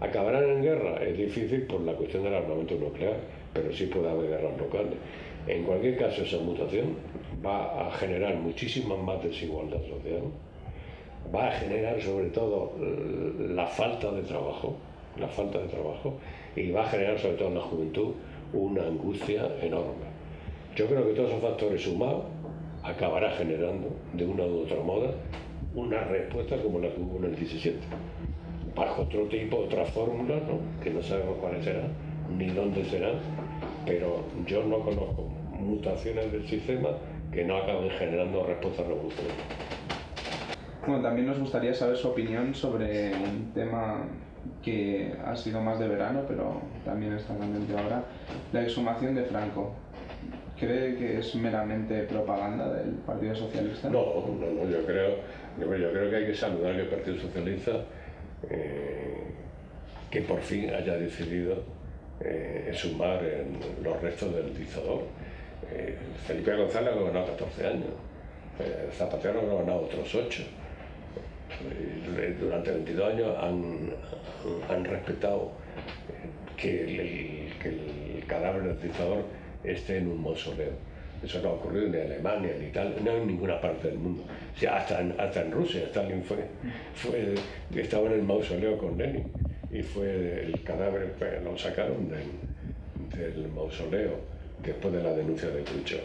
¿Acabarán en guerra? Es difícil por la cuestión del armamento nuclear, pero sí puede haber guerras locales. En cualquier caso, esa mutación va a generar muchísima más desigualdad social, va a generar sobre todo la falta de trabajo, y va a generar sobre todo en la juventud una angustia enorme. Yo creo que todos esos factores sumados acabará generando de una u otra moda una respuesta como la que hubo en el 17, bajo otro tipo, otra fórmula, ¿no? Que no sabemos cuáles serán ni dónde serán, pero yo no conozco mutaciones del sistema que no acaben generando respuestas revolucionarias. Bueno, también nos gustaría saber su opinión sobre un tema que ha sido más de verano, pero también está candente ahora, la exhumación de Franco. ¿Cree que es meramente propaganda del Partido Socialista? No, yo creo que hay que saludar que el Partido Socialista que por fin haya decidido exhumar los restos del dictador. Felipe González ha gobernado 14 años, Zapatero ha gobernado otros 8. Durante 22 años han respetado que el cadáver del dictador esté en un mausoleo. Eso no ha ocurrido ni en Alemania ni tal, no en ninguna parte del mundo. O sea, hasta en Rusia, Stalin estaba en el mausoleo con Lenin y el cadáver lo sacaron del mausoleo después de la denuncia de Khrushchev.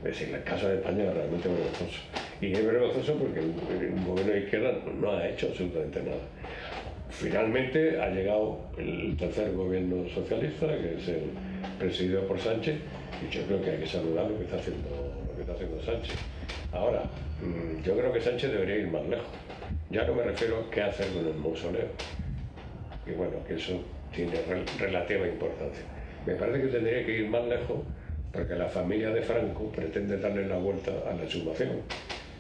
Es decir, el caso de España es realmente vergonzoso. Y es vergonzoso porque el gobierno de izquierda no ha hecho absolutamente nada. Finalmente ha llegado el tercer gobierno socialista, que es el presidido por Sánchez, y yo creo que hay que saludar lo que está haciendo Sánchez. Ahora, yo creo que Sánchez debería ir más lejos. Ya no me refiero a qué hacer con el mausoleo, y bueno, que eso tiene relativa importancia. Me parece que tendría que ir más lejos porque la familia de Franco pretende darle la vuelta a la exhumación.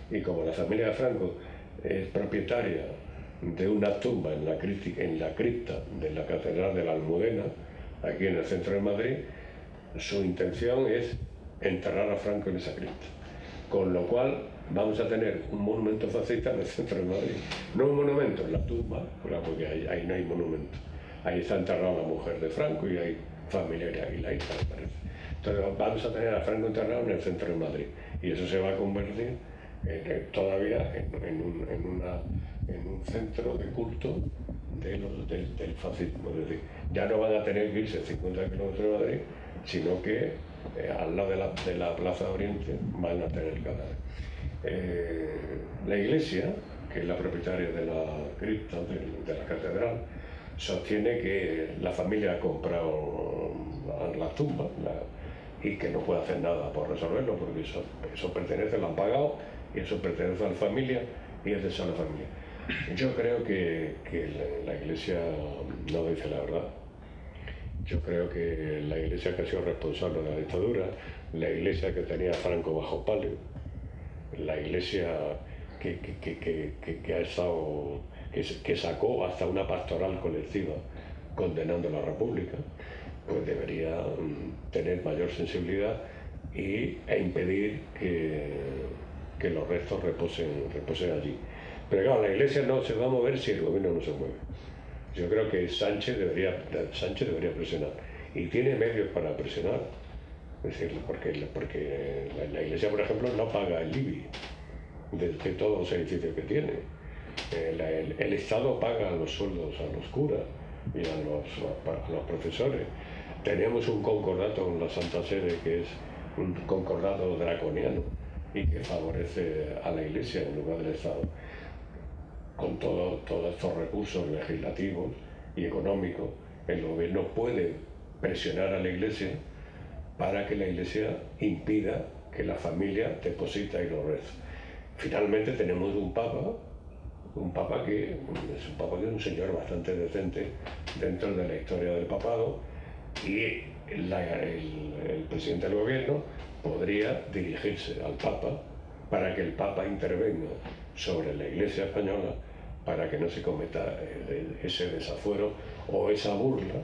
Y como la familia de Franco es propietaria de una tumba en la cripta de la Catedral de la Almudena, aquí en el centro de Madrid, su intención es enterrar a Franco en esa cripta. Con lo cual vamos a tener un monumento fascista en el centro de Madrid. No un monumento en la tumba, porque ahí no hay monumento. Ahí está enterrada la mujer de Franco y hay familiares y la hija, me parece. Entonces vamos a tener a Franco enterrado en el centro de Madrid. Y eso se va a convertir todavía en un centro de culto del fascismo. Es decir, ya no van a tener que irse 50 kilómetros de Madrid, sino que al lado de la Plaza de Oriente, van a tener el cadáver. La Iglesia, que es la propietaria de la cripta, de la catedral, sostiene que la familia ha comprado las tumbas y que no puede hacer nada por resolverlo, porque eso pertenece, lo han pagado, y eso pertenece a la familia, y es de esa la familia. Yo creo que la Iglesia no dice la verdad. Yo creo que la Iglesia que ha sido responsable de la dictadura, la Iglesia que tenía a Franco bajo palio, la Iglesia que ha estado, que sacó hasta una pastoral colectiva condenando a la República, pues debería tener mayor sensibilidad e impedir que los restos reposen allí. Pero claro, la Iglesia no se va a mover si el gobierno no se mueve. Yo creo que Sánchez debería presionar, y tiene medios para presionar. Es decir, porque la Iglesia, por ejemplo, no paga el IBI de todos los edificios que tiene. El Estado paga los sueldos a los curas y a los profesores. Tenemos un concordato con la Santa Sede que es un concordato draconiano y que favorece a la Iglesia en lugar del Estado. Con todos estos recursos legislativos y económicos, el gobierno puede presionar a la Iglesia para que la Iglesia impida que la familia deposite ahí los restos. Finalmente tenemos un Papa que es un señor bastante decente dentro de la historia del papado, y el presidente del gobierno podría dirigirse al Papa para que el Papa intervenga sobre la Iglesia española para que no se cometa ese desafuero o esa burla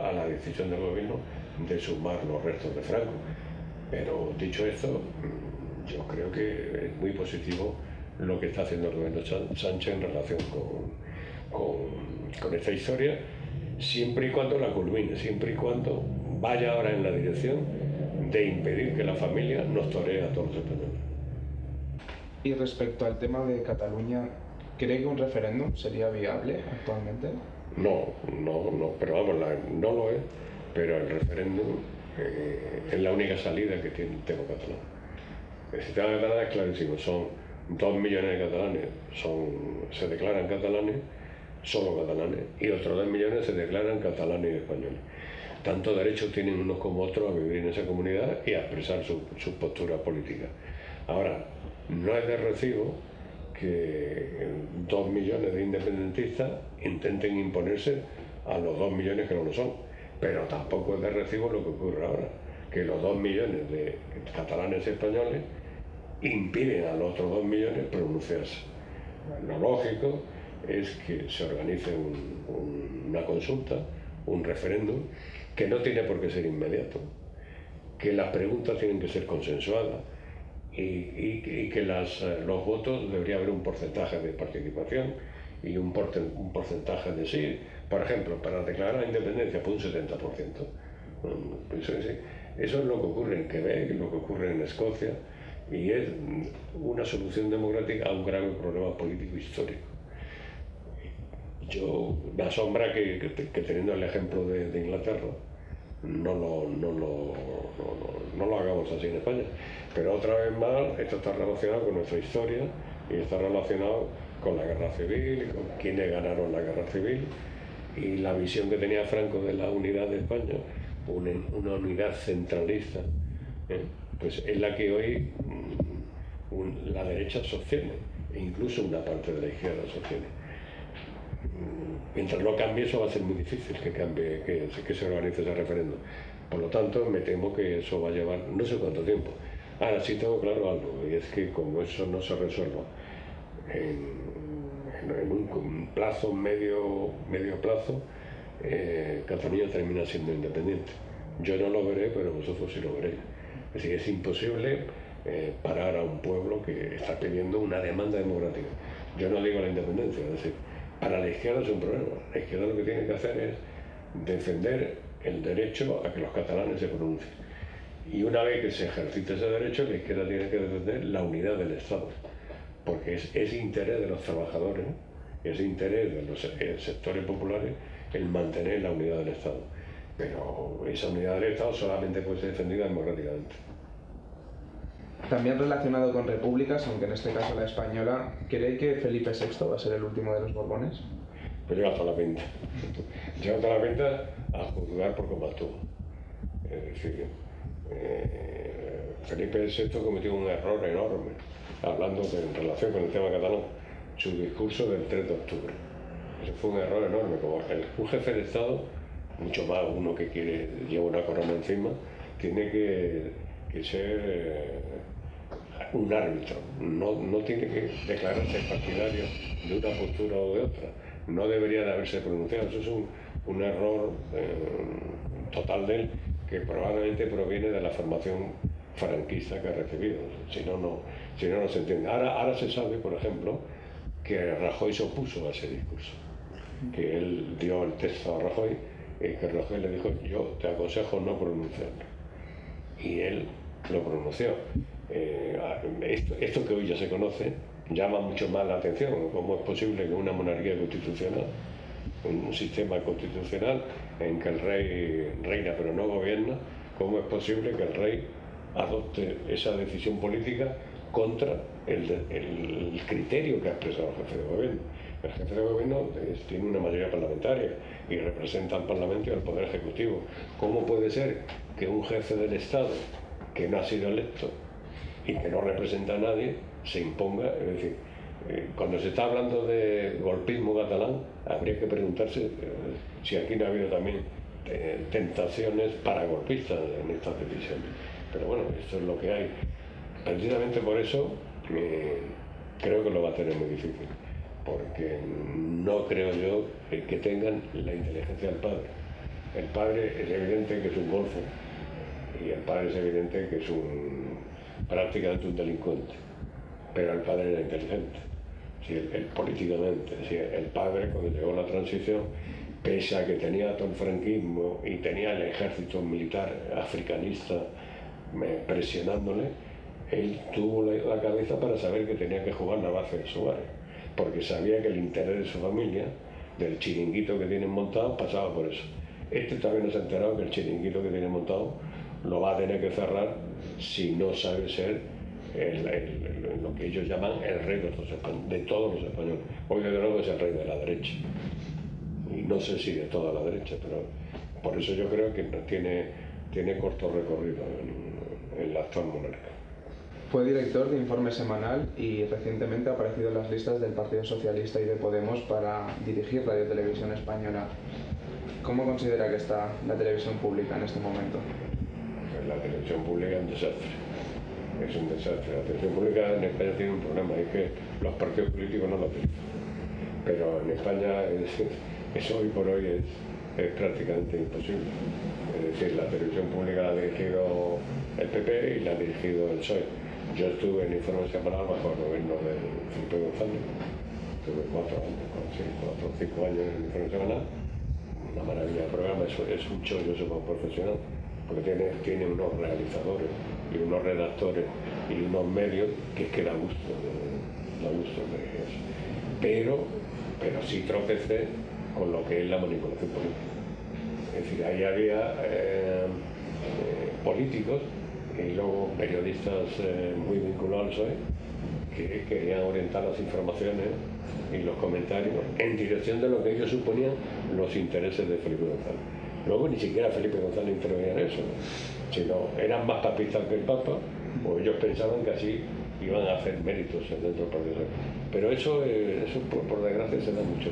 a la decisión del gobierno de sumar los restos de Franco. Pero dicho esto, yo creo que es muy positivo lo que está haciendo el gobierno Sánchez en relación con esta historia, siempre y cuando la culmine, siempre y cuando vaya ahora en la dirección de impedir que la familia nos toree a todos los españoles. Y respecto al tema de Cataluña, ¿cree que un referéndum sería viable actualmente? No, pero vamos, no lo es, pero el referéndum es la única salida que tiene el tema catalán. El sistema catalán es clarísimo, son 2 millones de catalanes, se declaran catalanes, solo catalanes, y otros 2 millones se declaran catalanes y españoles. Tanto derechos tienen unos como otros a vivir en esa comunidad y a expresar su postura política. Ahora, no es de recibo que 2 millones de independentistas intenten imponerse a los 2 millones que no lo son, pero tampoco es de recibo lo que ocurre ahora, que los 2 millones de catalanes y españoles impiden a los otros 2 millones pronunciarse. Lo lógico es que se organice una consulta, un referéndum, que no tiene por qué ser inmediato, que las preguntas tienen que ser consensuadas y que los votos debería haber un porcentaje de participación y un porcentaje de sí. Por ejemplo, para declarar la independencia, pues un 70%. Eso es lo que ocurre en Quebec, lo que ocurre en Escocia, y es una solución democrática a un grave problema político histórico. Yo me asombra que teniendo el ejemplo de Inglaterra no lo hagamos así en España. Pero otra vez más, esto está relacionado con nuestra historia y está relacionado con la guerra civil y con quienes ganaron la guerra civil y la visión que tenía Franco de la unidad de España, una unidad centralista, pues es la que hoy la derecha sostiene, e incluso una parte de la izquierda sostiene. Mientras no cambie, eso va a ser muy difícil que se organice ese referéndum. Por lo tanto, me temo que eso va a llevar no sé cuánto tiempo. Ahora sí tengo claro algo, y es que como eso no se resuelva en un plazo, medio plazo, Cataluña termina siendo independiente. Yo no lo veré, pero vosotros sí lo veréis. Es decir, es imposible parar a un pueblo que está pidiendo una demanda democrática. Yo no digo la independencia, es decir, para la izquierda es un problema. La izquierda lo que tiene que hacer es defender el derecho a que los catalanes se pronuncien. Y una vez que se ejercite ese derecho, la izquierda tiene que defender la unidad del Estado. Porque es interés de los trabajadores, es interés de los sectores populares el mantener la unidad del Estado. pero esa unidad del Estado solamente puede ser defendida democráticamente. También relacionado con repúblicas, aunque en este caso la española, ¿cree que Felipe VI va a ser el último de los Borbones? Pues lleva toda la pinta. Lleva toda la pinta a juzgar por cómo actuó. Es decir, Felipe VI cometió un error enorme, hablando en relación con el tema catalán, su discurso del 3 de octubre. Eso fue un error enorme, como un jefe de Estado, mucho más uno que lleva una corona encima, tiene que ser un árbitro, no tiene que declararse partidario de una postura o de otra, no debería de haberse pronunciado. Eso es un error total de él, que probablemente proviene de la formación franquista que ha recibido, si no, no se entiende. Ahora se sabe, por ejemplo, que Rajoy se opuso a ese discurso, que él dio el texto a Rajoy y que Rajoy le dijo: yo te aconsejo no pronunciarlo, y él lo pronunció. Esto que hoy ya se conoce llama mucho más la atención. ¿Cómo es posible que una monarquía constitucional, un sistema constitucional en que el rey reina pero no gobierna, cómo es posible que el rey adopte esa decisión política contra el criterio que ha expresado el jefe de gobierno? El jefe de gobierno tiene una mayoría parlamentaria y representa al Parlamento y al Poder Ejecutivo. ¿Cómo puede ser que un jefe del Estado que no ha sido electo y que no representa a nadie se imponga? Es decir, cuando se está hablando de golpismo catalán, habría que preguntarse si aquí no ha habido también tentaciones para golpistas en estas decisiones. Pero bueno, esto es lo que hay. Precisamente por eso creo que lo va a tener muy difícil, porque no creo yo que tengan la inteligencia del padre. El padre es evidente que es un golfo, y el padre es evidente que es prácticamente un delincuente, pero el padre era inteligente, políticamente. El padre, cuando llegó la transición, pese a que tenía todo el franquismo y tenía el ejército militar africanista presionándole, él tuvo la cabeza para saber que tenía que jugar la base de su barrio, porque sabía que el interés de su familia, del chiringuito que tienen montado, pasaba por eso. Este también nos ha enterado que el chiringuito que tiene montado lo va a tener que cerrar si no sabe ser lo que ellos llaman el rey de todos los españoles. Hoy desde luego es el rey de la derecha, y no sé si de toda la derecha, pero por eso yo creo que tiene corto recorrido en la actual monarca. Fue director de Informe Semanal y recientemente ha aparecido en las listas del Partido Socialista y de Podemos para dirigir Radio Televisión Española. ¿Cómo considera que está la televisión pública en este momento? La televisión pública es un desastre. Es un desastre. La televisión pública en España tiene un problema, es que los partidos políticos no la utilizan. Pero en España eso hoy por hoy es prácticamente imposible. Es decir, la televisión pública la ha dirigido el PP y la ha dirigido el PSOE. Yo estuve en Informe Semanal bajo el gobierno de Felipe González. Tuve 4 o 5 años en Informe Semanal. Una maravilla de programa, es un chollo súper profesional, porque tiene unos realizadores y unos redactores y unos medios que da gusto de eso. Pero sí tropecé con lo que es la manipulación política. Es decir, ahí había políticos y luego periodistas muy vinculados al PSOE que querían orientar las informaciones y los comentarios en dirección de lo que ellos suponían los intereses de Felipe González. Luego ni siquiera Felipe González intervenía en eso, sino eran más papistas que el Papa, o ellos pensaban que así iban a hacer méritos dentro del Partido Socialista. Pero eso por desgracia se da mucho,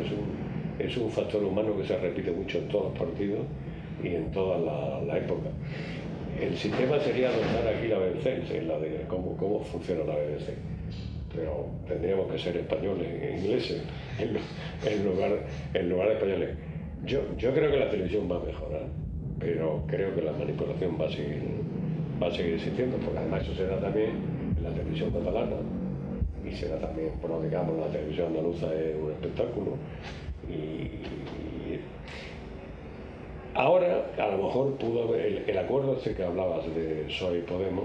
es un factor humano que se repite mucho en todos los partidos y en toda la época. El sistema sería adoptar aquí la BBC, la de cómo funciona la BBC. Pero tendríamos que ser españoles, ingleses, en lugar de españoles. Yo creo que la televisión va a mejorar, pero creo que la manipulación va a seguir existiendo, porque además eso se da también en la televisión catalana, y se da también, bueno, digamos, la televisión andaluza es un espectáculo. Ahora, a lo mejor pudo haber el acuerdo este que hablabas de PSOE y Podemos,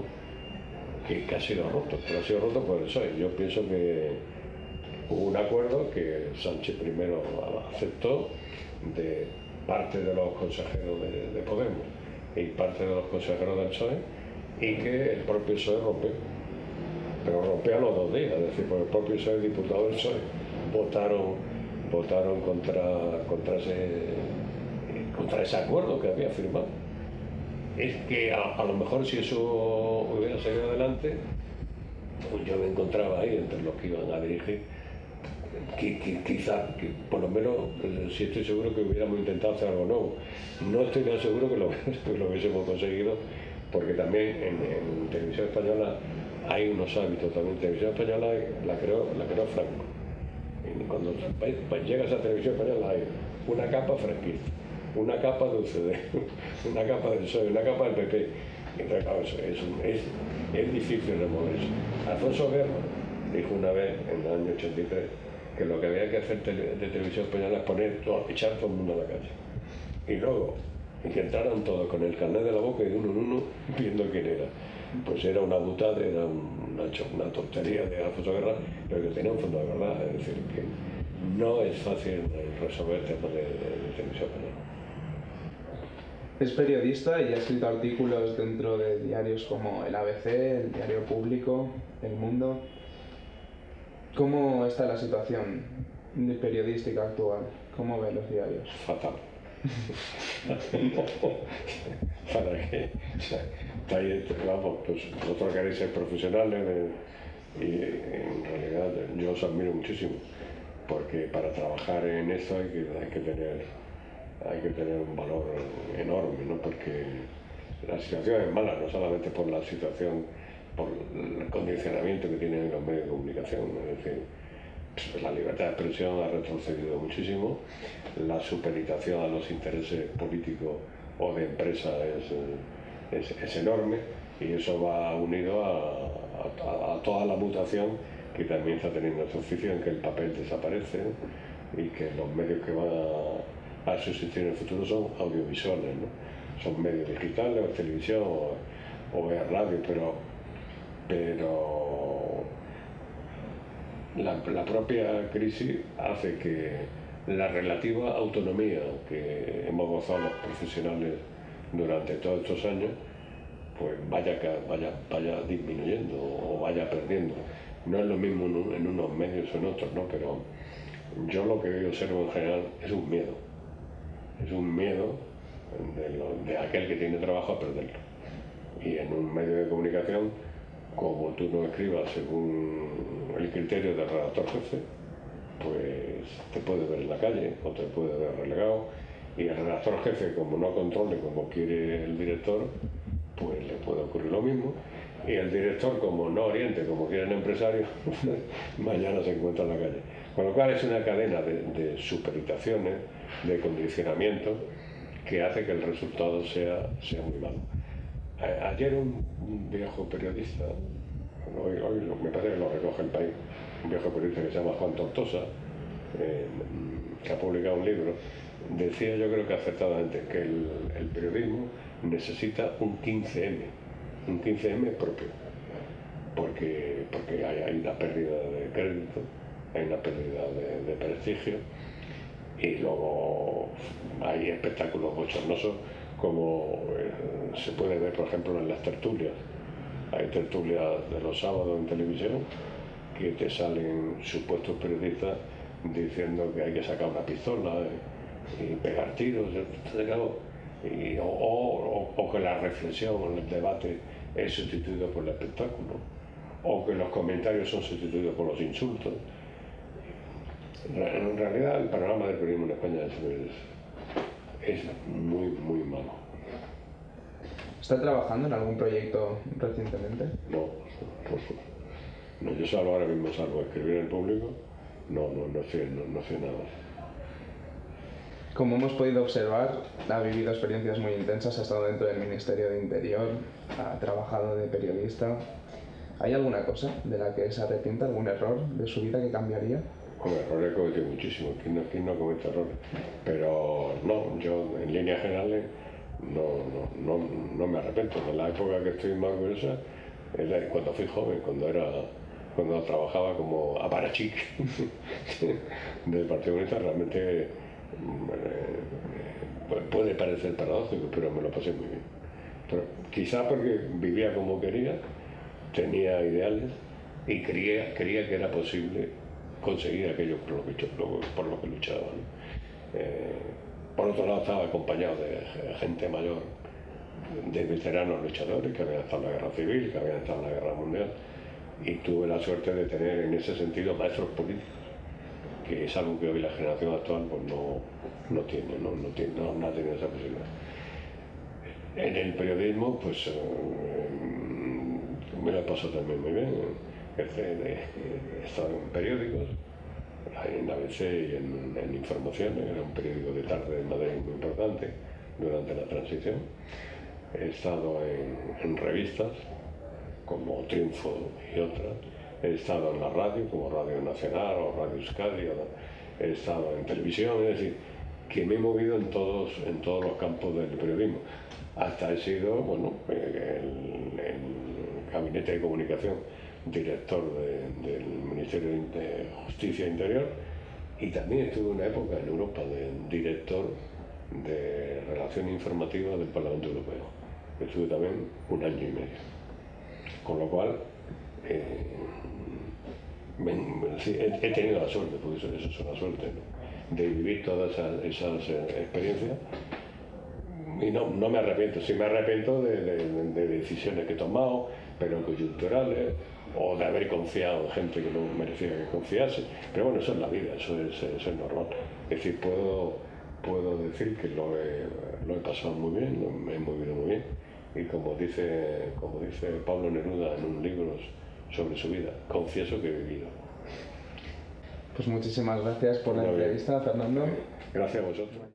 que ha sido roto, pero ha sido roto por el PSOE. Yo pienso que hubo un acuerdo que Sánchez primero aceptó de parte de los consejeros de Podemos y parte de los consejeros del PSOE, y que el propio PSOE rompió. Pero rompió a los 2 días, es decir, por el propio PSOE, diputados del PSOE votaron contra ese acuerdo que había firmado. Es que a lo mejor si eso hubiera salido adelante, pues yo me encontraba ahí entre los que iban a dirigir, quizá, por lo menos, sí estoy seguro que hubiéramos intentado hacer algo nuevo. No estoy tan seguro que lo hubiésemos conseguido, porque también en Televisión Española hay unos hábitos. También Televisión Española la creó Franco. Y cuando llegas a Televisión Española hay una capa franquista, una capa de UCD, una capa del PSOE, una capa del PP. Entonces, claro, es difícil remover eso. Alfonso Guerra dijo una vez, en el año 83, que lo que había que hacer de Televisión Española es echar todo el mundo a la calle. Y luego, que entraran todos con el carnet de la boca y de uno en uno viendo quién era. Pues era una butada, era una tontería de Alfonso Guerra, pero que tenía un fondo de verdad. Es decir, que no es fácil resolver temas de Televisión Española. Es periodista y ha escrito artículos dentro de diarios como el ABC, el Diario Público, El Mundo. ¿Cómo está la situación periodística actual? ¿Cómo ve los diarios? Fatal. ¿Para qué? Vamos, pues vosotros queréis ser profesionales y en realidad yo os admiro muchísimo, porque para trabajar en esto hay que tener un valor enorme, ¿no? Porque la situación es mala, no solamente por la situación, por el condicionamiento que tienen los medios de comunicación, es decir, la libertad de expresión ha retrocedido muchísimo, la supeditación a los intereses políticos o de empresa es enorme, y eso va unido a toda la mutación que también está teniendo este oficio, en que el papel desaparece y que los medios que van a subsistir en el futuro son audiovisuales, ¿no? Son medios digitales, o es televisión o es radio, pero la propia crisis hace que la relativa autonomía que hemos gozado los profesionales durante todos estos años, pues vaya disminuyendo o vaya perdiendo. No es lo mismo en unos medios o en otros, ¿no? Pero yo lo que observo en general es un miedo. Es un miedo de aquel que tiene trabajo a perderlo. Y en un medio de comunicación, como tú no escribas según el criterio del redactor jefe, pues te puede ver en la calle o te puede ver relegado, y el redactor jefe, como no controle como quiere el director, pues le puede ocurrir lo mismo, y el director, como no oriente como quiere el empresario, mañana se encuentra en la calle. Con lo cual es una cadena de supeditaciones, de condicionamiento, que hace que el resultado sea muy malo. Ayer un viejo periodista, hoy me parece que lo recoge El País, un viejo periodista que se llama Juan Tortosa, que ha publicado un libro, decía, yo creo que acertadamente, que el periodismo necesita un 15M propio, porque hay una pérdida de crédito, hay una pérdida de prestigio, y luego hay espectáculos bochornosos, como se puede ver, por ejemplo, en las tertulias. Hay tertulias de los sábados en televisión que te salen supuestos periodistas diciendo que hay que sacar una pistola y pegar tiros, o que la reflexión, el debate es sustituido por el espectáculo, o que los comentarios son sustituidos por los insultos. En realidad el panorama del periodismo en España es muy, muy malo. ¿Está trabajando en algún proyecto recientemente? No, yo ahora mismo salvo escribir en público, no estoy nada. Como hemos podido observar, ha vivido experiencias muy intensas, ha estado dentro del Ministerio de Interior, ha trabajado de periodista. ¿Hay alguna cosa de la que se arrepienta, algún error de su vida que cambiaría? Bueno, errores he cometido muchísimos, ¿quién no comete errores? Pero no, yo en líneas generales no me arrepiento. En la época que estoy más orgullosa es cuando fui joven, cuando trabajaba como aparachic del Partido Comunista. Realmente Pues puede parecer paradójico, pero me lo pasé muy bien. Pero quizá porque vivía como quería, tenía ideales y creía que era posible conseguir aquello por lo que luchaba, ¿no? Por otro lado, estaba acompañado de gente mayor, de veteranos luchadores que habían estado en la guerra civil, que habían estado en la guerra mundial, y tuve la suerte de tener en ese sentido maestros políticos, que es algo que hoy la generación actual pues no tiene, no ha tenido esa posibilidad. En el periodismo pues me lo he pasado también muy bien. He estado en periódicos, en ABC y en Información, era un periódico de tarde de Madrid muy importante durante la transición. He estado en revistas como Triunfo y otras. He estado en la radio como Radio Nacional o Radio Euskadi. He estado en televisión, es decir, que me he movido en todos los campos del periodismo. Hasta he sido, bueno, el Gabinete de Comunicación, director del Ministerio de Justicia e Interior, y también estuve una época en Europa de director de Relación Informativa del Parlamento Europeo. Estuve también 1 año y medio. Con lo cual, sí, he tenido la suerte, porque eso es una suerte, ¿no?, de vivir todas esas experiencias. Y no me arrepiento, sí me arrepiento de decisiones que he tomado, pero coyunturales, o de haber confiado en gente que no merecía que confiase. Pero bueno, eso es la vida, eso es normal. Es decir, puedo decir que lo he pasado muy bien, me he movido muy bien. Y como dice Pablo Neruda en un libro sobre su vida, confieso que he vivido. Pues muchísimas gracias por la entrevista, Fernando. Gracias a vosotros.